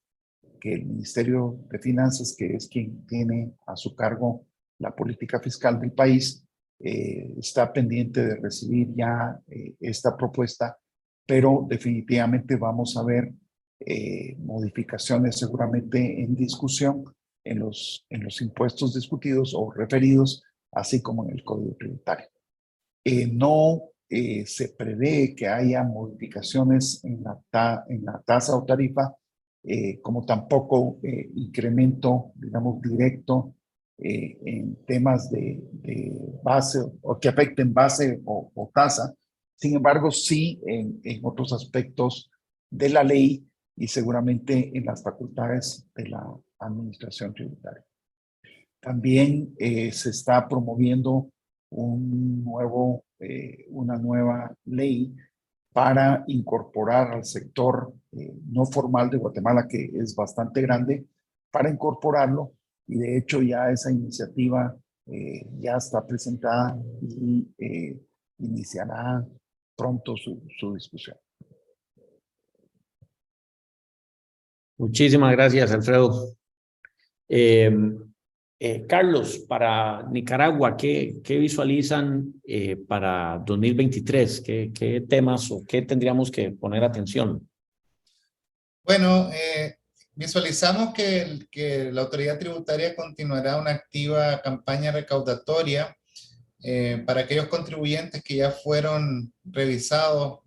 S2: que el Ministerio de Finanzas, que es quien tiene a su cargo la política fiscal del país, está pendiente de recibir ya esta propuesta, pero definitivamente vamos a ver modificaciones seguramente en discusión en los impuestos discutidos o referidos, así como en el Código Tributario. No se prevé que haya modificaciones en la tasa o tarifa, como tampoco incremento, digamos, directo en temas de base o que afecten base o tasa. Sin embargo, sí en otros aspectos de la ley y seguramente en las facultades de la administración tributaria. También se está promoviendo una nueva ley para incorporar al sector no formal de Guatemala, que es bastante grande, para incorporarlo, y de hecho ya esa iniciativa ya está presentada y iniciará pronto su discusión.
S1: Muchísimas gracias, Alfredo. Carlos, para Nicaragua, ¿qué visualizan para 2023? ¿Qué temas o qué tendríamos que poner atención?
S5: Bueno, visualizamos que la autoridad tributaria continuará una activa campaña recaudatoria para aquellos contribuyentes que ya fueron revisados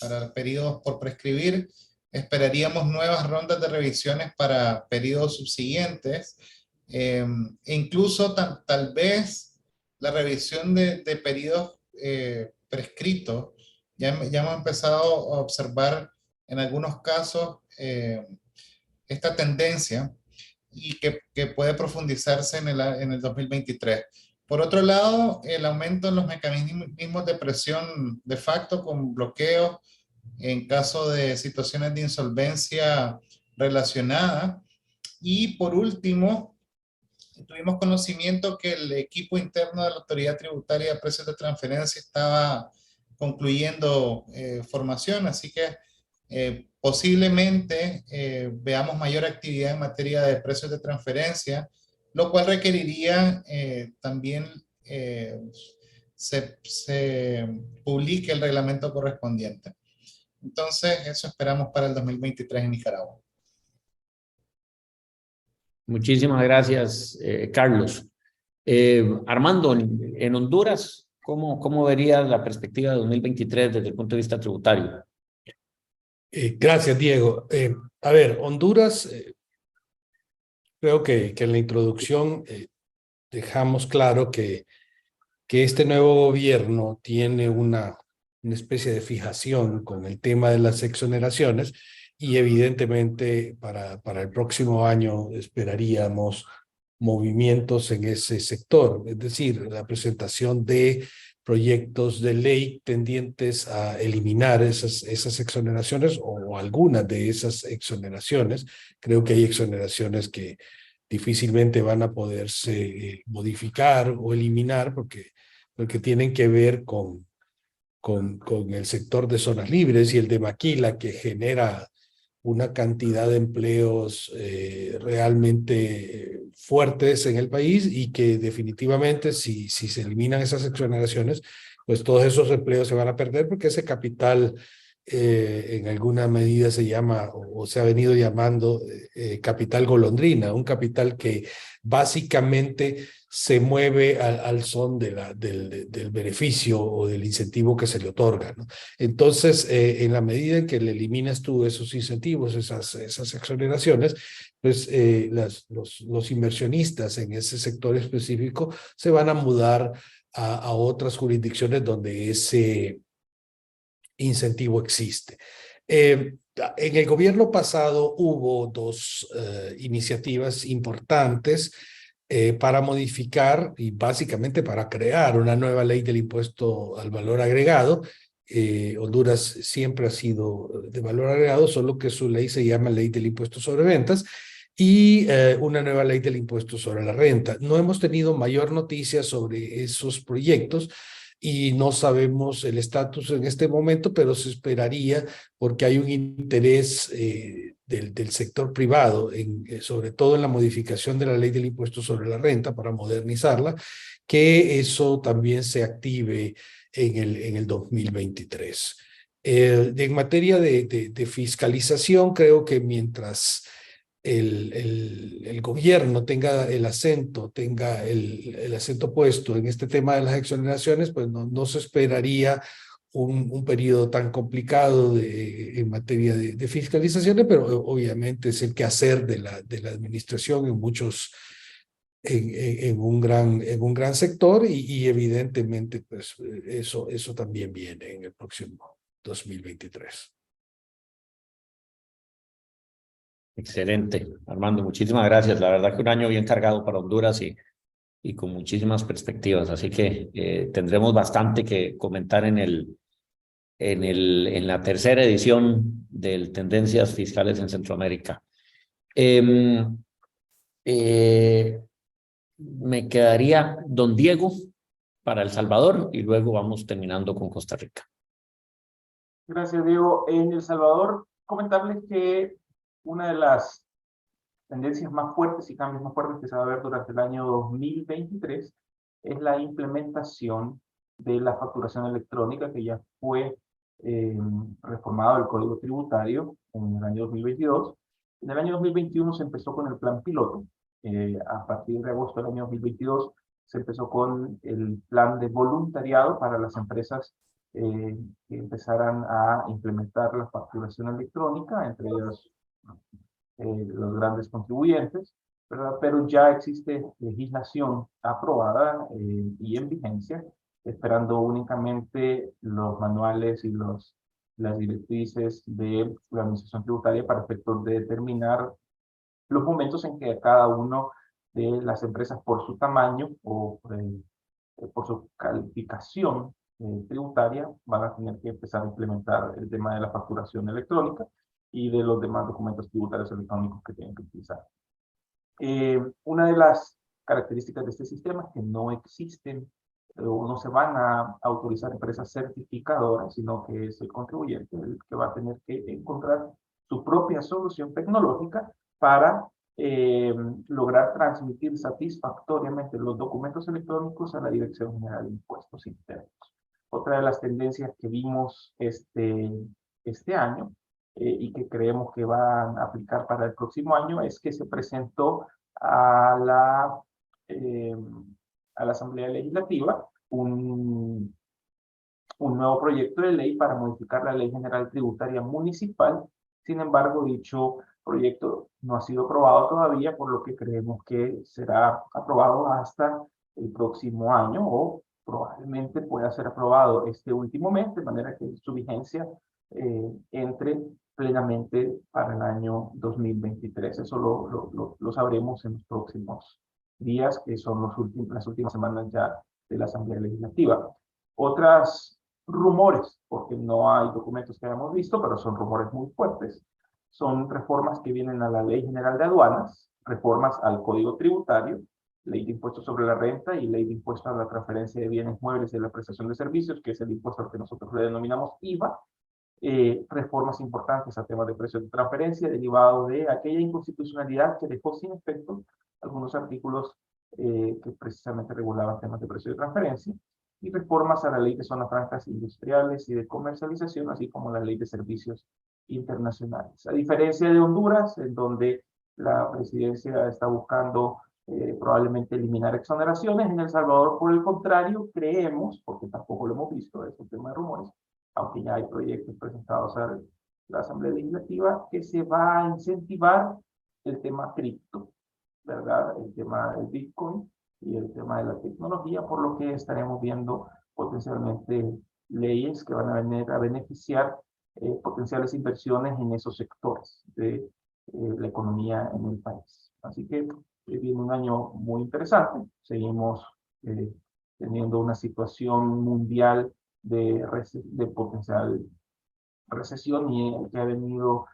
S5: para periodos por prescribir. Esperaríamos nuevas rondas de revisiones para periodos subsiguientes, e incluso tal vez la revisión de periodos prescritos. Ya hemos empezado a observar en algunos casos esta tendencia, y que puede profundizarse en el 2023. Por otro lado, el aumento en los mecanismos de presión de facto con bloqueos en caso de situaciones de insolvencia relacionada. Y por último, tuvimos conocimiento que el equipo interno de la Autoridad Tributaria de Precios de Transferencia estaba concluyendo formación, así que posiblemente veamos mayor actividad en materia de precios de transferencia, lo cual requeriría también se publique el reglamento correspondiente. Entonces, eso esperamos para el 2023 en Nicaragua.
S1: Muchísimas gracias, Carlos. Armando, en Honduras, ¿cómo verías la perspectiva de 2023 desde el punto de vista tributario?
S4: Gracias, Diego. A ver, Honduras, creo que en la introducción dejamos claro que este nuevo gobierno tiene una especie de fijación con el tema de las exoneraciones, y evidentemente para el próximo año esperaríamos movimientos en ese sector, es decir, la presentación de proyectos de ley tendientes a eliminar esas exoneraciones o algunas de esas exoneraciones. Creo que hay exoneraciones que difícilmente van a poderse modificar o eliminar porque tienen que ver con el sector de zonas libres y el de maquila, que genera una cantidad de empleos realmente fuertes en el país, y que definitivamente si se eliminan esas exoneraciones, pues todos esos empleos se van a perder, porque ese capital en alguna medida se llama o se ha venido llamando capital golondrina, un capital que básicamente se mueve al son del beneficio o del incentivo que se le otorga, ¿no? Entonces, en la medida en que le eliminas tú esos incentivos, esas exoneraciones, pues los inversionistas en ese sector específico se van a mudar a otras jurisdicciones donde ese incentivo existe. En el gobierno pasado hubo dos iniciativas importantes para modificar y básicamente para crear una nueva ley del impuesto al valor agregado. Honduras siempre ha sido de valor agregado, solo que su ley se llama Ley del Impuesto sobre Ventas y una nueva ley del impuesto sobre la renta. No hemos tenido mayor noticia sobre esos proyectos y no sabemos el estatus en este momento, pero se esperaría porque hay un interés del sector privado, sobre todo en la modificación de la ley del impuesto sobre la renta para modernizarla, que eso también se active en el 2023. En materia de fiscalización, creo que mientras el gobierno tenga el acento puesto en este tema de las exoneraciones, pues no se esperaría un periodo tan complicado en materia de fiscalizaciones, pero obviamente es el quehacer de la administración en un gran sector y evidentemente pues eso también viene en el próximo 2023.
S1: Excelente, Armando, muchísimas gracias. La verdad que un año bien cargado para Honduras y con muchísimas perspectivas, así que tendremos bastante que comentar en la tercera edición del Tendencias Fiscales en Centroamérica. Me quedaría don Diego para El Salvador y luego vamos terminando con Costa Rica.
S3: Gracias, Diego. En El Salvador, comentarles que una de las tendencias más fuertes y cambios más fuertes que se va a ver durante el año 2023 es la implementación de la facturación electrónica, que ya fue reformado el Código Tributario en el año 2022. En el año 2021 se empezó con el plan piloto. A partir de agosto del año 2022 se empezó con el plan de voluntariado para las empresas que empezaran a implementar la facturación electrónica, entre ellos los grandes contribuyentes, ¿verdad? Pero ya existe legislación aprobada y en vigencia, esperando únicamente los manuales y las directrices de la Administración Tributaria para efectos de determinar los momentos en que cada uno de las empresas por su tamaño o por su calificación tributaria van a tener que empezar a implementar el tema de la facturación electrónica y de los demás documentos tributarios electrónicos que tienen que utilizar. Una de las características de este sistema es que no existen o no se van a autorizar empresas certificadoras, sino que es el contribuyente el que va a tener que encontrar su propia solución tecnológica para lograr transmitir satisfactoriamente los documentos electrónicos a la Dirección General de Impuestos Internos. Otra de las tendencias que vimos este año y que creemos que van a aplicar para el próximo año es que se presentó a la Asamblea Legislativa un nuevo proyecto de ley para modificar la Ley General Tributaria Municipal. Sin embargo, dicho proyecto no ha sido aprobado todavía, por lo que creemos que será aprobado hasta el próximo año o probablemente pueda ser aprobado este último mes, de manera que su vigencia entre plenamente para el año 2023. Eso lo sabremos en los próximos días, que son las últimas semanas ya de la Asamblea Legislativa. Otros rumores, porque no hay documentos que hayamos visto, pero son rumores muy fuertes, son reformas que vienen a la Ley General de Aduanas, reformas al Código Tributario, Ley de Impuestos sobre la Renta y Ley de Impuestos a la Transferencia de Bienes Muebles y la Prestación de Servicios, que es el impuesto al que nosotros le denominamos IVA, reformas importantes a temas de precios de transferencia derivado de aquella inconstitucionalidad que dejó sin efecto algunos artículos que precisamente regulaban temas de precios de transferencia, y reformas a la ley de zonas francas industriales y de comercialización, así como la ley de servicios internacionales. A diferencia de Honduras, en donde la presidencia está buscando probablemente eliminar exoneraciones, en El Salvador, por el contrario, creemos, porque tampoco lo hemos visto, es un tema de rumores, aunque ya hay proyectos presentados a la Asamblea Legislativa, que se va a incentivar el tema cripto, ¿verdad? El tema del Bitcoin y el tema de la tecnología, por lo que estaremos viendo potencialmente leyes que van a venir a beneficiar potenciales inversiones en esos sectores de la economía en el país. Así que viene un año muy interesante. Seguimos teniendo una situación mundial de potencial recesión y que ha venido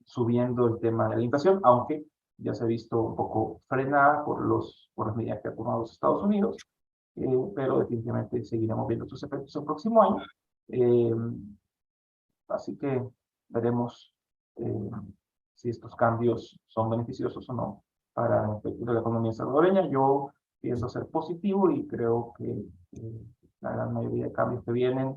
S3: subiendo el tema de la inflación, aunque ya se ha visto un poco frenada por las medidas que ha tomado los Estados Unidos, pero definitivamente seguiremos viendo sus efectos el próximo año. Así que veremos si estos cambios son beneficiosos o no para el efecto de la economía salvadoreña. Yo pienso ser positivo y creo que la gran mayoría de cambios que vienen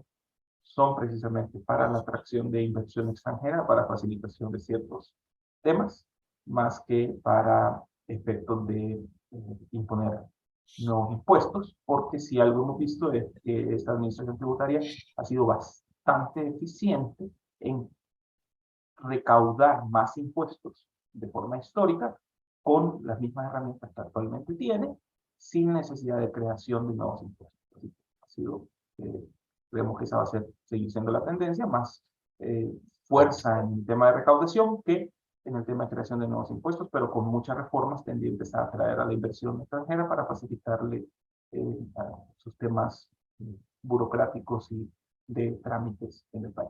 S3: son precisamente para la atracción de inversión extranjera, para facilitación de ciertos temas, más que para efectos de imponer nuevos impuestos, porque si algo hemos visto es que esta administración tributaria ha sido bastante eficiente en recaudar más impuestos de forma histórica con las mismas herramientas que actualmente tiene, sin necesidad de creación de nuevos impuestos. Así que ha sido, creemos que esa va a seguir siendo la tendencia, más fuerza en el tema de recaudación que en el tema de creación de nuevos impuestos, pero con muchas reformas tendientes a atraer a la inversión extranjera para facilitarle sus temas burocráticos y de trámites en el país.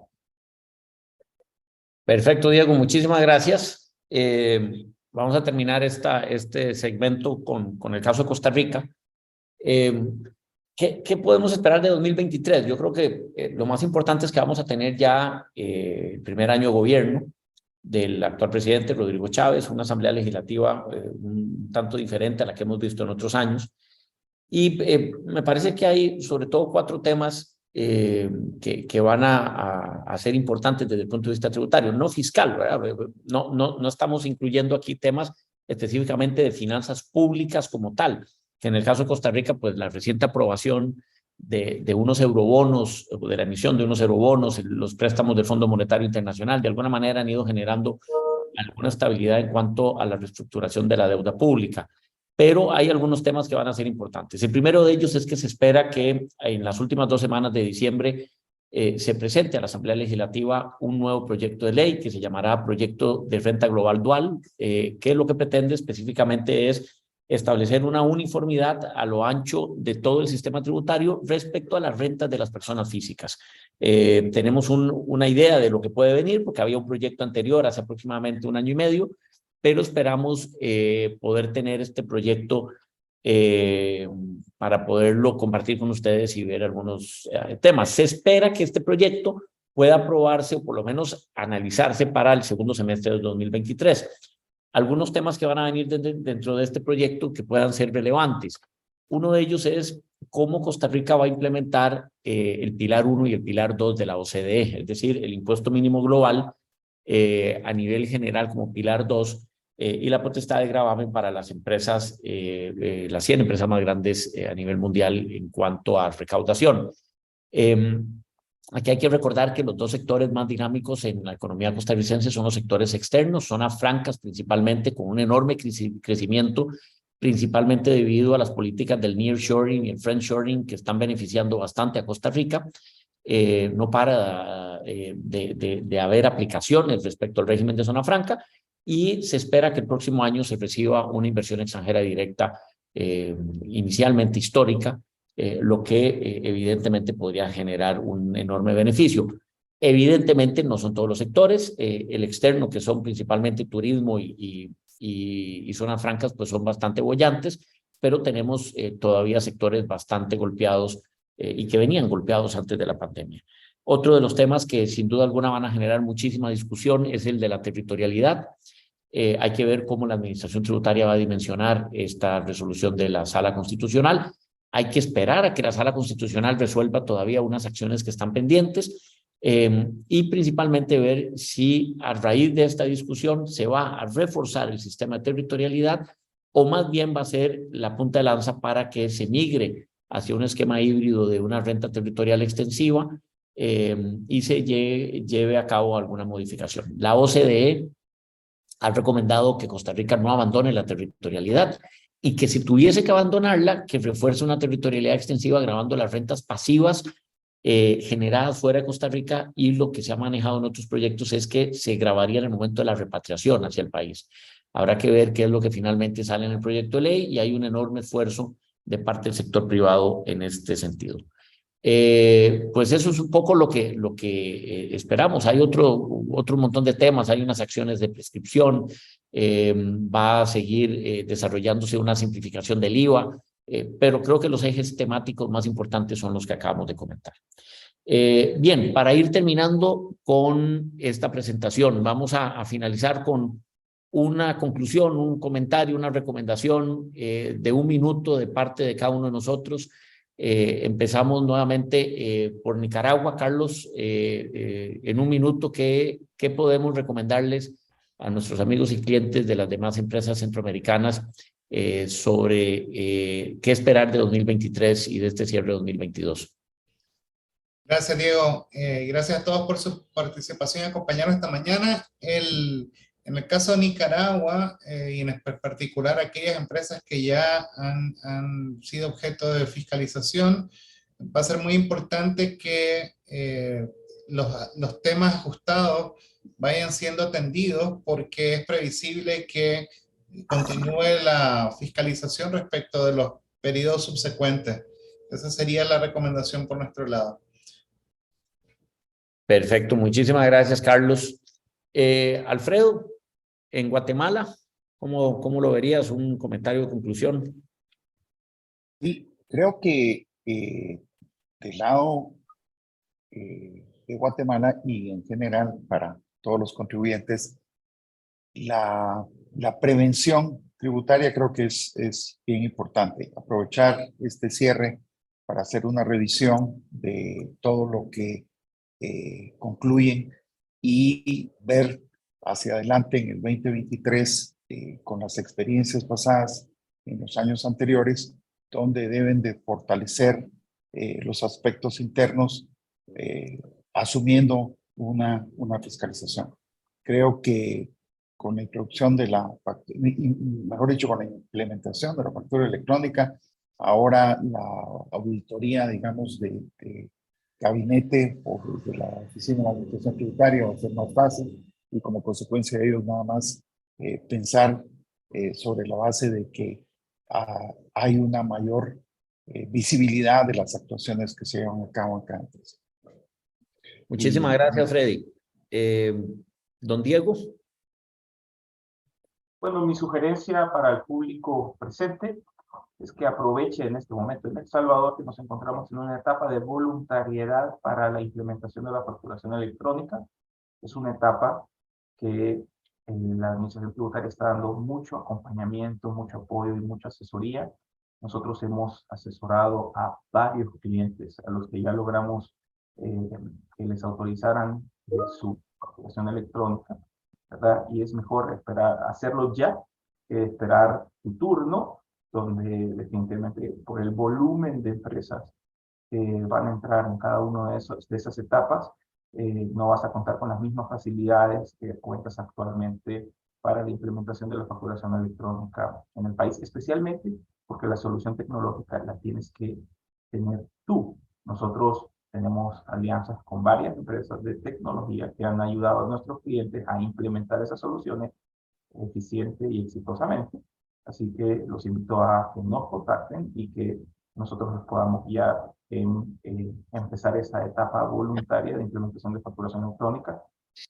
S1: Perfecto, Diego, muchísimas gracias. Vamos a terminar este segmento con el caso de Costa Rica. ¿Qué podemos esperar de 2023? Yo creo que lo más importante es que vamos a tener ya el primer año de gobierno del actual presidente Rodrigo Chávez, una asamblea legislativa un tanto diferente a la que hemos visto en otros años. Y me parece que hay sobre todo 4 temas que van a ser importantes desde el punto de vista tributario, no fiscal, ¿verdad? No estamos incluyendo aquí temas específicamente de finanzas públicas como tal, que en el caso de Costa Rica, pues la reciente aprobación de unos eurobonos, de la emisión de unos eurobonos, los préstamos del Fondo Monetario Internacional, de alguna manera han ido generando alguna estabilidad en cuanto a la reestructuración de la deuda pública. Pero hay algunos temas que van a ser importantes. El primero de ellos es que se espera que en las últimas 2 semanas de diciembre se presente a la Asamblea Legislativa un nuevo proyecto de ley que se llamará Proyecto de Renta Global Dual, que lo que pretende específicamente es establecer una uniformidad a lo ancho de todo el sistema tributario respecto a las rentas de las personas físicas. Tenemos una idea de lo que puede venir, porque había un proyecto anterior hace aproximadamente 1 año y medio, pero esperamos poder tener este proyecto para poderlo compartir con ustedes y ver algunos temas. Se espera que este proyecto pueda aprobarse o por lo menos analizarse para el segundo semestre de 2023. Algunos temas que van a venir dentro de este proyecto que puedan ser relevantes. Uno de ellos es cómo Costa Rica va a implementar el Pilar 1 y el Pilar 2 de la OCDE, es decir, el impuesto mínimo global a nivel general como Pilar 2 y la potestad de gravamen para las empresas, las 100 empresas más grandes a nivel mundial en cuanto a recaudación. Aquí hay que recordar que los 2 sectores más dinámicos en la economía costarricense son los sectores externos, zonas francas principalmente, con un enorme crecimiento, principalmente debido a las políticas del nearshoring y el friendshoring que están beneficiando bastante a Costa Rica. No para de haber aplicaciones respecto al régimen de zona franca y se espera que el próximo año se reciba una inversión extranjera directa inicialmente histórica, lo que evidentemente podría generar un enorme beneficio. Evidentemente no son todos los sectores, el externo, que son principalmente turismo y zonas francas, pues son bastante bollantes, pero tenemos todavía sectores bastante golpeados y que venían golpeados antes de la pandemia. Otro de los temas que sin duda alguna van a generar muchísima discusión es el de la territorialidad. Hay que ver cómo la administración tributaria va a dimensionar esta resolución de la Sala Constitucional. Hay que esperar a que la Sala Constitucional resuelva todavía unas acciones que están pendientes y principalmente ver si a raíz de esta discusión se va a reforzar el sistema de territorialidad o más bien va a ser la punta de lanza para que se migre hacia un esquema híbrido de una renta territorial extensiva y se lleve a cabo alguna modificación. La OCDE ha recomendado que Costa Rica no abandone la territorialidad y que si tuviese que abandonarla, que refuerce una territorialidad extensiva grabando las rentas pasivas generadas fuera de Costa Rica, y lo que se ha manejado en otros proyectos es que se grabaría en el momento de la repatriación hacia el país. Habrá que ver qué es lo que finalmente sale en el proyecto de ley y hay un enorme esfuerzo de parte del sector privado en este sentido. Pues eso es un poco lo que esperamos. Hay otro montón de temas, hay unas acciones de prescripción, va a seguir desarrollándose una simplificación del IVA, pero creo que los ejes temáticos más importantes son los que acabamos de comentar. Bien, para ir terminando con esta presentación, vamos a finalizar con una conclusión, un comentario, una recomendación de 1 minuto de parte de cada uno de nosotros. Empezamos nuevamente por Nicaragua. Carlos, en 1 minuto, ¿qué podemos recomendarles a nuestros amigos y clientes de las demás empresas centroamericanas sobre qué esperar de 2023 y de este cierre de 2022?
S5: Gracias, Diego. Gracias a todos por su participación y acompañarnos esta mañana. En el caso de Nicaragua, y en particular aquellas empresas que ya han sido objeto de fiscalización, va a ser muy importante que los temas ajustados vayan siendo atendidos, porque es previsible que continúe la fiscalización respecto de los periodos subsecuentes. Esa sería la recomendación por nuestro lado.
S1: Perfecto, muchísimas gracias, Carlos. Alfredo, en Guatemala, ¿cómo lo verías? Un comentario de conclusión.
S2: Sí, creo que del lado de Guatemala y en general para todos los contribuyentes, la prevención tributaria creo que es bien importante. Aprovechar este cierre para hacer una revisión de todo lo que concluyen y ver hacia adelante en el 2023 con las experiencias pasadas en los años anteriores, donde deben de fortalecer los aspectos internos asumiendo una fiscalización. Creo que con la introducción de mejor dicho, con la implementación de la factura electrónica, ahora la auditoría, digamos, de gabinete o de la Oficina de la Administración Tributaria va a ser más fácil, y como consecuencia de ello nada más pensar sobre la base de que hay una mayor visibilidad de las actuaciones que se llevan a cabo en cada empresa.
S1: Muchísimas gracias, Freddy. Don Diego.
S3: Bueno, mi sugerencia para el público presente es que aproveche en este momento en El Salvador que nos encontramos en una etapa de voluntariedad para la implementación de la facturación electrónica. Es una etapa que la Administración Tributaria está dando mucho acompañamiento, mucho apoyo y mucha asesoría. Nosotros hemos asesorado a varios clientes a los que ya logramos que les autorizaran su facturación electrónica, ¿verdad? Y es mejor hacerlo ya que esperar tu turno, donde definitivamente por el volumen de empresas que van a entrar en cada una de esas etapas, no vas a contar con las mismas facilidades que cuentas actualmente para la implementación de la facturación electrónica en el país, especialmente porque la solución tecnológica la tienes que tener tú. Nosotros tenemos alianzas con varias empresas de tecnología que han ayudado a nuestros clientes a implementar esas soluciones eficiente y exitosamente. Así que los invito a que nos contacten y que nosotros les podamos guiar en empezar esa etapa voluntaria de implementación de facturación electrónica,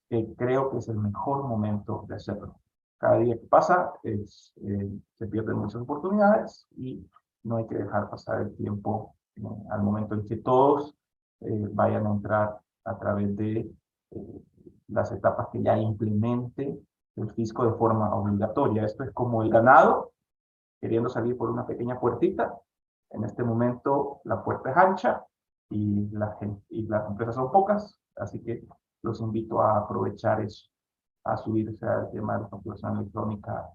S3: que creo que es el mejor momento de hacerlo. Cada día que pasa se pierden muchas oportunidades y no hay que dejar pasar el tiempo al momento en que todos vayan a entrar a través de las etapas que ya implemente el fisco de forma obligatoria. Esto es como el ganado queriendo salir por una pequeña puertita. En este momento la puerta es ancha y las empresas son pocas, así que los invito a aprovechar eso, a subirse al tema de la facturación electrónica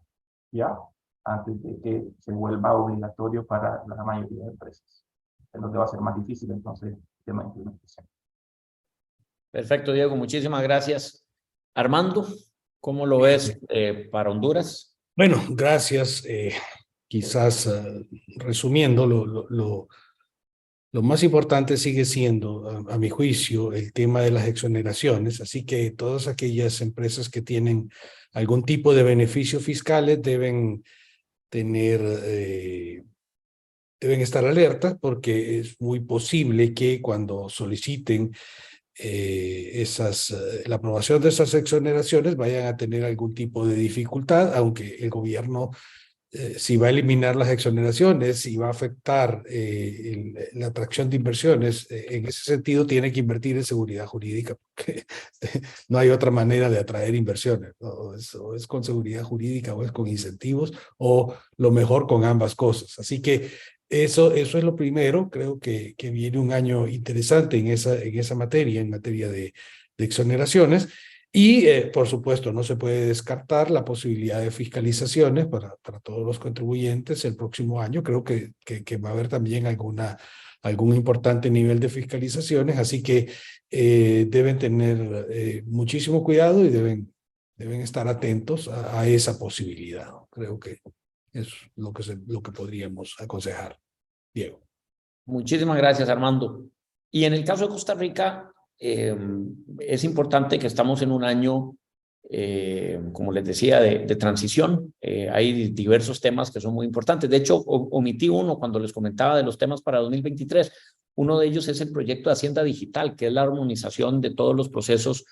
S3: ya, antes de que se vuelva obligatorio para la mayoría de empresas. Es lo que va a ser más difícil entonces el tema de implementación.
S1: Perfecto, Diego, muchísimas gracias. Armando, ¿cómo lo ves para Honduras?
S4: Bueno, gracias. Quizás resumiendo, lo más importante sigue siendo, a mi juicio, el tema de las exoneraciones. Así que todas aquellas empresas que tienen algún tipo de beneficios fiscales deben estar alertas, porque es muy posible que cuando soliciten la aprobación de esas exoneraciones vayan a tener algún tipo de dificultad, aunque el gobierno si va a eliminar las exoneraciones y va a afectar la atracción de inversiones, en ese sentido tiene que invertir en seguridad jurídica, porque no hay otra manera de atraer inversiones, ¿no? O es con seguridad jurídica, o es con incentivos, o lo mejor con ambas cosas. Así que eso es lo primero. Creo que viene un año interesante en esa materia, en materia de exoneraciones. Y, por supuesto, no se puede descartar la posibilidad de fiscalizaciones para todos los contribuyentes el próximo año. Creo que va a haber también algún importante nivel de fiscalizaciones, así que deben tener muchísimo cuidado y deben estar atentos a esa posibilidad. Creo que es lo que podríamos aconsejar. Diego.
S1: Muchísimas gracias, Armando. Y en el caso de Costa Rica, es importante que estamos en un año, como les decía, de transición. Hay diversos temas que son muy importantes. De hecho, omití uno cuando les comentaba de los temas para 2023. Uno de ellos es el proyecto de Hacienda Digital, que es la armonización de todos los procesos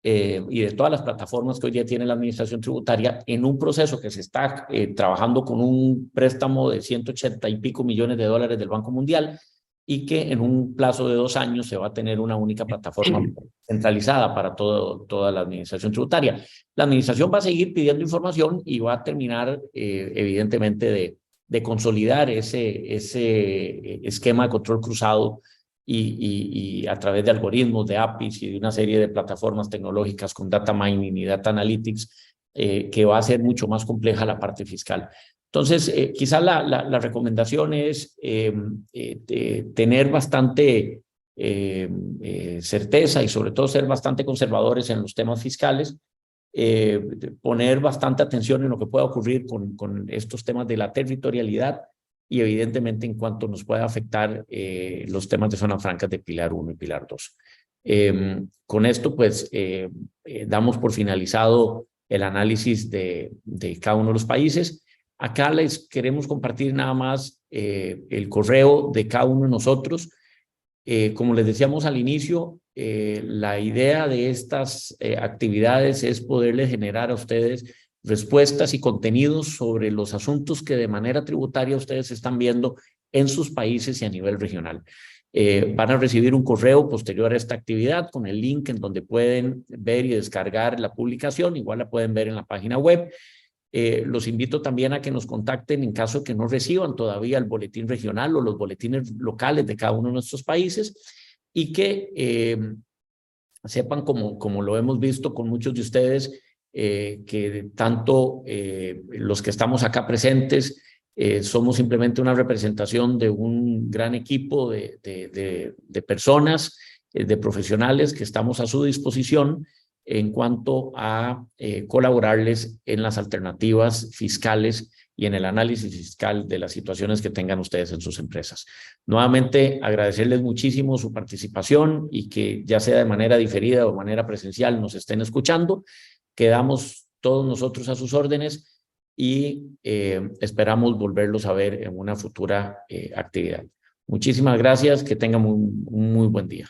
S1: y de todas las plataformas que hoy día tiene la administración tributaria en un proceso que se está trabajando con un préstamo de 180 y pico millones de dólares del Banco Mundial, y que en un plazo de 2 años se va a tener una única plataforma centralizada para toda la administración tributaria. La administración va a seguir pidiendo información y va a terminar, evidentemente, de consolidar ese esquema de control cruzado y a través de algoritmos, de APIs y de una serie de plataformas tecnológicas con data mining y data analytics, que va a ser mucho más compleja la parte fiscal. Entonces, quizás la recomendación es tener bastante certeza y sobre todo ser bastante conservadores en los temas fiscales, poner bastante atención en lo que pueda ocurrir con estos temas de la territorialidad y evidentemente en cuanto nos pueda afectar los temas de zonas francas de Pilar 1 y Pilar 2. Con esto, pues, damos por finalizado el análisis de cada uno de los países. Acá les queremos compartir nada más el correo de cada uno de nosotros. Como les decíamos al inicio, la idea de estas actividades es poderles generar a ustedes respuestas y contenidos sobre los asuntos que de manera tributaria ustedes están viendo en sus países y a nivel regional. Van a recibir un correo posterior a esta actividad con el link en donde pueden ver y descargar la publicación. Igual la pueden ver en la página web. Los invito también a que nos contacten en caso que no reciban todavía el boletín regional o los boletines locales de cada uno de nuestros países, y que sepan, como lo hemos visto con muchos de ustedes, que tanto los que estamos acá presentes somos simplemente una representación de un gran equipo de personas, de profesionales que estamos a su disposición en cuanto a colaborarles en las alternativas fiscales y en el análisis fiscal de las situaciones que tengan ustedes en sus empresas. Nuevamente, agradecerles muchísimo su participación y que ya sea de manera diferida o de manera presencial nos estén escuchando. Quedamos todos nosotros a sus órdenes y esperamos volverlos a ver en una futura actividad. Muchísimas gracias, que tengan un muy buen día.